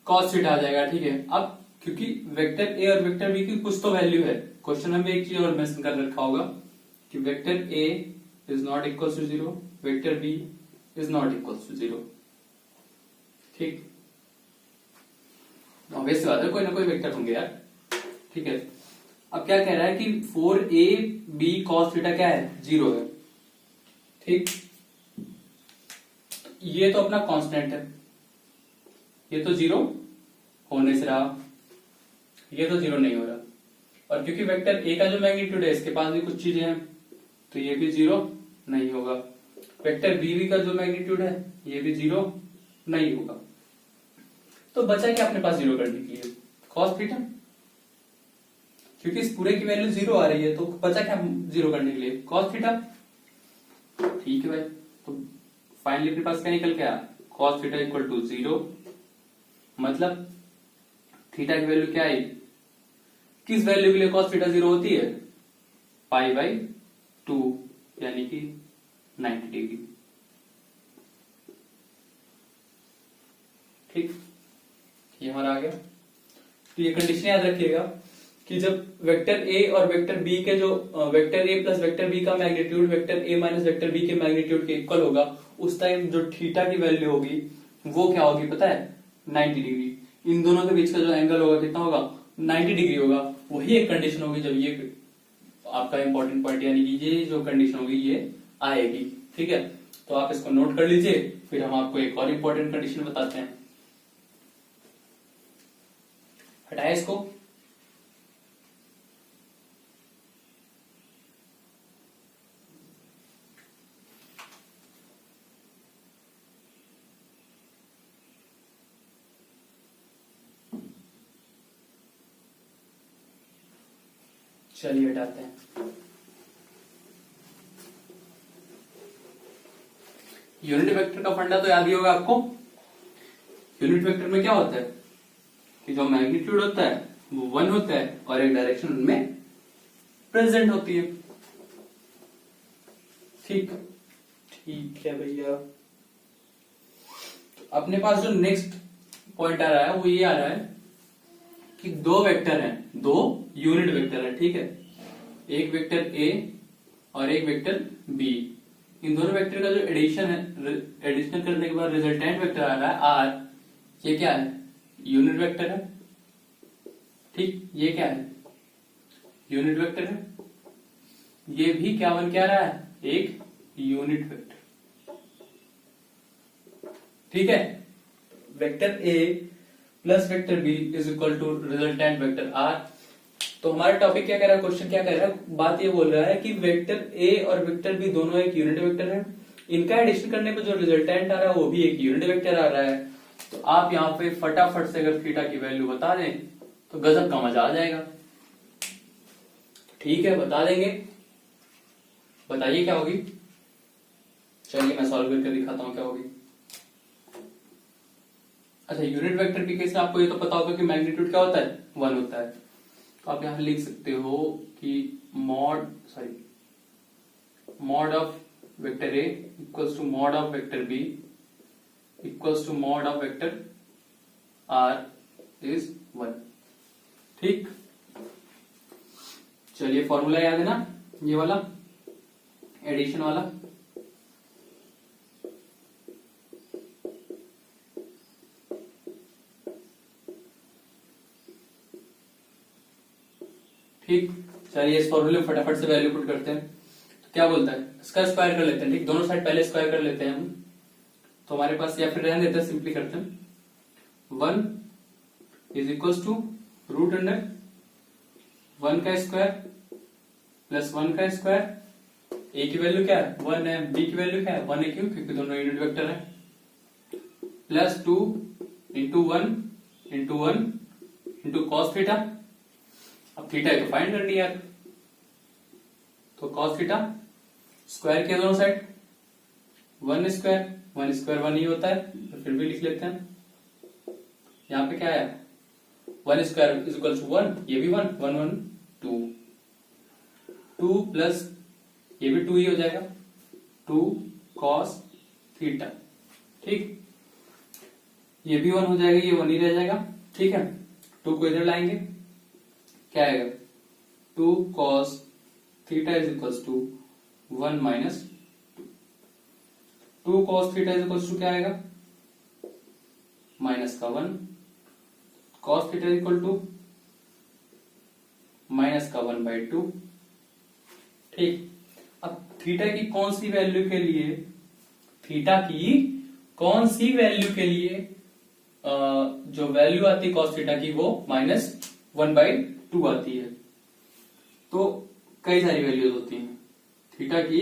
cos थीटा आ जाएगा, ठीक है। अब क्योंकि वेक्टर ए और वेक्टर बी की कुछ तो वैल्यू है, क्वेश्चन में एक चीज और मेंशन कर रखा होगा कि vector A is not equal to 0, vector B is not equal to 0, ठीक। ऑब्वियस बात है, कोई ना कोई वेक्टर होंगे यार, ठीक है। अब क्या कह रहा है कि 4ab cos थीटा क्या है? 0 है, ठीक। ये तो अपना कांस्टेंट है, ये तो 0 होने से रहा, ये तो 0 नहीं हो रहा। और क्योंकि वेक्टर ए का जो मैग्नीट्यूड है इसके पास भी कुछ चीजें हैं, तो ये भी 0 नहीं होगा। वेक्टर बी का जो मैग्नीट्यूड है ये भी 0 नहीं होगा। तो बचा क्या अपने पास 0 करने के लिए? cos थीटा, क्योंकि इस पूरे की वैल्यू 0 आ रही है, तो बचा क्या 0 करने के लिए? cos थीटा, ठीक है भाई। तो फाइनली अपने पास क्या निकल के आया? cos थीटा इक्वल टू 0, मतलब थीटा की वैल्यू क्या आई? किस वैल्यू के लिए cos थीटा 0 होती है? π/2 यानी कि 90 डिग्री, ठीक। ये हमारा आ गया। तो ये कंडीशन याद रखिएगा कि जब वेक्टर ए और वेक्टर बी के जो vector A plus vector B का magnitude vector A minus vector B के मैग्नीट्यूड के इक्वल होगा, उस टाइम जो थीटा की वैल्यू होगी वो क्या होगी पता है? 90 डिग्री। इन दोनों के बीच का जो एंगल होगा कितना होगा? 90 डिग्री होगा, वही एक कंडीशन होगी जब ये आपका इंपॉर्टेंट पॉइंट, यानी कि ये जो कंडीशन होगी ये आएगी। ठीक है, तो आप इसको नोट कर लीजिए, फिर हम आपको एक और इंपॉर्टेंट कंडीशन बताते हैं। हटाए इसको। चलिए हटाते हैं। यूनिट वेक्टर का फंडा तो याद ही होगा आपको। यूनिट वेक्टर में क्या होता है कि जो मैग्नीट्यूड होता है वो 1 होता है और एक डायरेक्शन उनमें प्रेजेंट होती है। ठीक ठीक है भैया। तो अपने पास जो नेक्स्ट पॉइंट आ रहा है वो ये आ रहा है कि दो वेक्टर हैं, दो यूनिट वेक्टर है। ठीक है, एक वेक्टर ए और एक वेक्टर बी। इन दोनों वेक्टर का जो एडिशन है, एडिशन करने के बाद रिजल्टेंट वेक्टर आ रहा है आर। ये क्या है? यूनिट वेक्टर है। ठीक, ये क्या है? यूनिट वेक्टर है। ये भी क्या बन के आ रहा है? एक यूनिट वेक्टर। ठीक है, vector A plus vector B is equal to resultant vector R. तो हमारा टॉपिक क्या कह रहा है, क्वेश्चन क्या कह रहा है, बात ये बोल रहा है कि वेक्टर ए और वेक्टर बी दोनों एक यूनिट वेक्टर है। इनका एडिशन करने पर जो रिजल्टेंट आ रहा है वो भी एक यूनिट वेक्टर आ रहा है। तो आप यहाँ पे फटाफट से अगर थीटा की वैल्यू बता दें तो गजब का मजा आ जाएगा। ठीक है, बता देंगे। बताइए क्या होगी। चलिए मैं सॉल्व करके दिखाता हूं क्या होगी। अच्छा, यूनिट वेक्टर के केस में आपको ये तो पता होगा कि मैग्नीट्यूड क्या होता है? 1 होता है। तो आप यहां लिख सकते हो कि mod of vector A equals to mod of vector B equals to mod of vector R is 1। ठीक, चलिए फॉर्मूला याद है ना, ये वाला एडिशन वाला। ठीक, चलिए इस फॉर्मूले में फटाफट से वैल्यू पुट करते हैं। तो क्या बोलता है, इसका स्क्वायर कर लेते हैं। ठीक, दोनों साइड पहले स्क्वायर कर लेते हैं हम। तो हमारे पास, या फिर रहने देते हैं, सिंपली करते हैं। 1 is equal to root under 1 का स्क्वायर प्लस 1 का स्क्वायर। ए की वैल्यू क्या है? 1 है। बी की वैल्यू क्या है? 1 है। क्यों? क्योंकि दोनों यूनिट वेक्टर है। Plus 2 into 1 into 1 into cos theta. अब थीटा तो फाइंड करनी है यार, तो कॉस थीटा स्क्वायर के दोनों साइड 1 स्क्वायर 1 ही होता है, तो फिर भी लिख लेते हैं। यहां पे क्या है? 1 स्क्वायर इज इक्वल टू 1, ये भी 1 1 1 2 2 प्लस ये भी 2 ही हो जाएगा, 2 कॉस थीटा। ठीक, ये भी 1 हो जाएगा, ये 1 ही रह जाएगा। ठीक है, 2 को इधर लाएंगे, क्या आएगा? 2 cos theta is equal to 1 minus 2 cos theta is equal to क्या आएगा? माइनस का 1 cos theta is equal to minus का 1/2। ठीक, अब थीटा की कौन सी वैल्यू के लिए, थीटा की कौन सी वैल्यू के लिए जो वैल्यू आती है कॉस थीटा की वो -1/2 आती है। तो कई सारी वैल्यूज होती हैं थीटा की,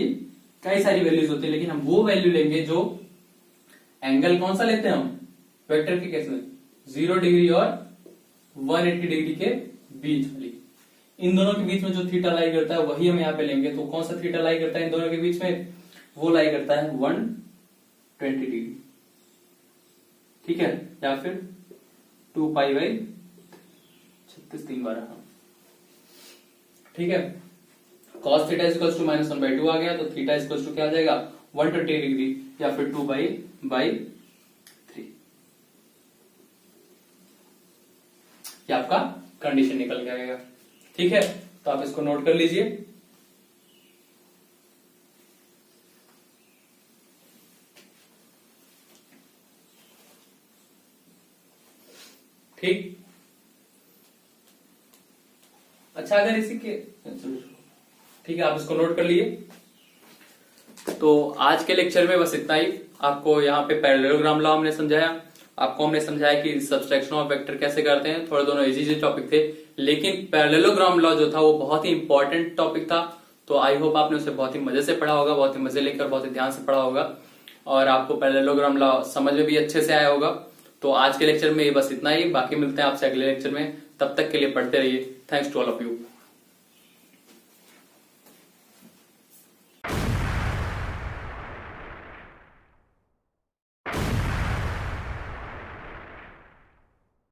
कई सारी वैल्यूज होती है, लेकिन हम वो वैल्यू लेंगे जो एंगल कौन सा लेते हैं हम वेक्टर के केस में, 0 डिग्री और 180 डिग्री के बीच वाली। इन दोनों के बीच में जो थीटा लाई करता है वही हम यहाँ पे लेंगे। तो कौन सा थीटा लाई करता है इन दोनों के बीच में? वो लाई करता है 120 डिग्री। ठीक है, या फिर 2π/36 3 बार। ठीक है, cos theta is equal to -1/2 आ गया, तो थीटा इज इक्वल टू क्या आ जाएगा? 120 डिग्री या फिर 2π/3। ये आपका कंडीशन निकल के आएगा। ठीक है, तो आप इसको नोट कर लीजिए। ठीक, अच्छा अगर इसी के ठीक है, आप इसको नोट कर लिए। तो आज के लेक्चर में बस इतना ही। आपको यहाँ पे पैरेललोग्राम लॉ हमने समझाया, आपको हमने समझाया कि सब्सट्रैक्शन ऑफ वेक्टर कैसे करते हैं। थोड़े दोनों इजी टॉपिक थे, लेकिन पैरेललोग्राम लॉ जो था वो बहुत ही इंपॉर्टेंट टॉपिक था। तो आई होप आपने उसे बहुत ही मजे से पढ़ा होगा, बहुत ही मजे लेकर बहुत ही ध्यान से पढ़ा होगा, और आपको पैरेललोग्राम लॉ समझ में भी अच्छे से आया होगा। तो आज के लेक्चर में बस इतना ही, बाकी मिलते हैं आपसे अगले लेक्चर में। तब तक के लिए पढ़ते रहिए। Thanks to all of you.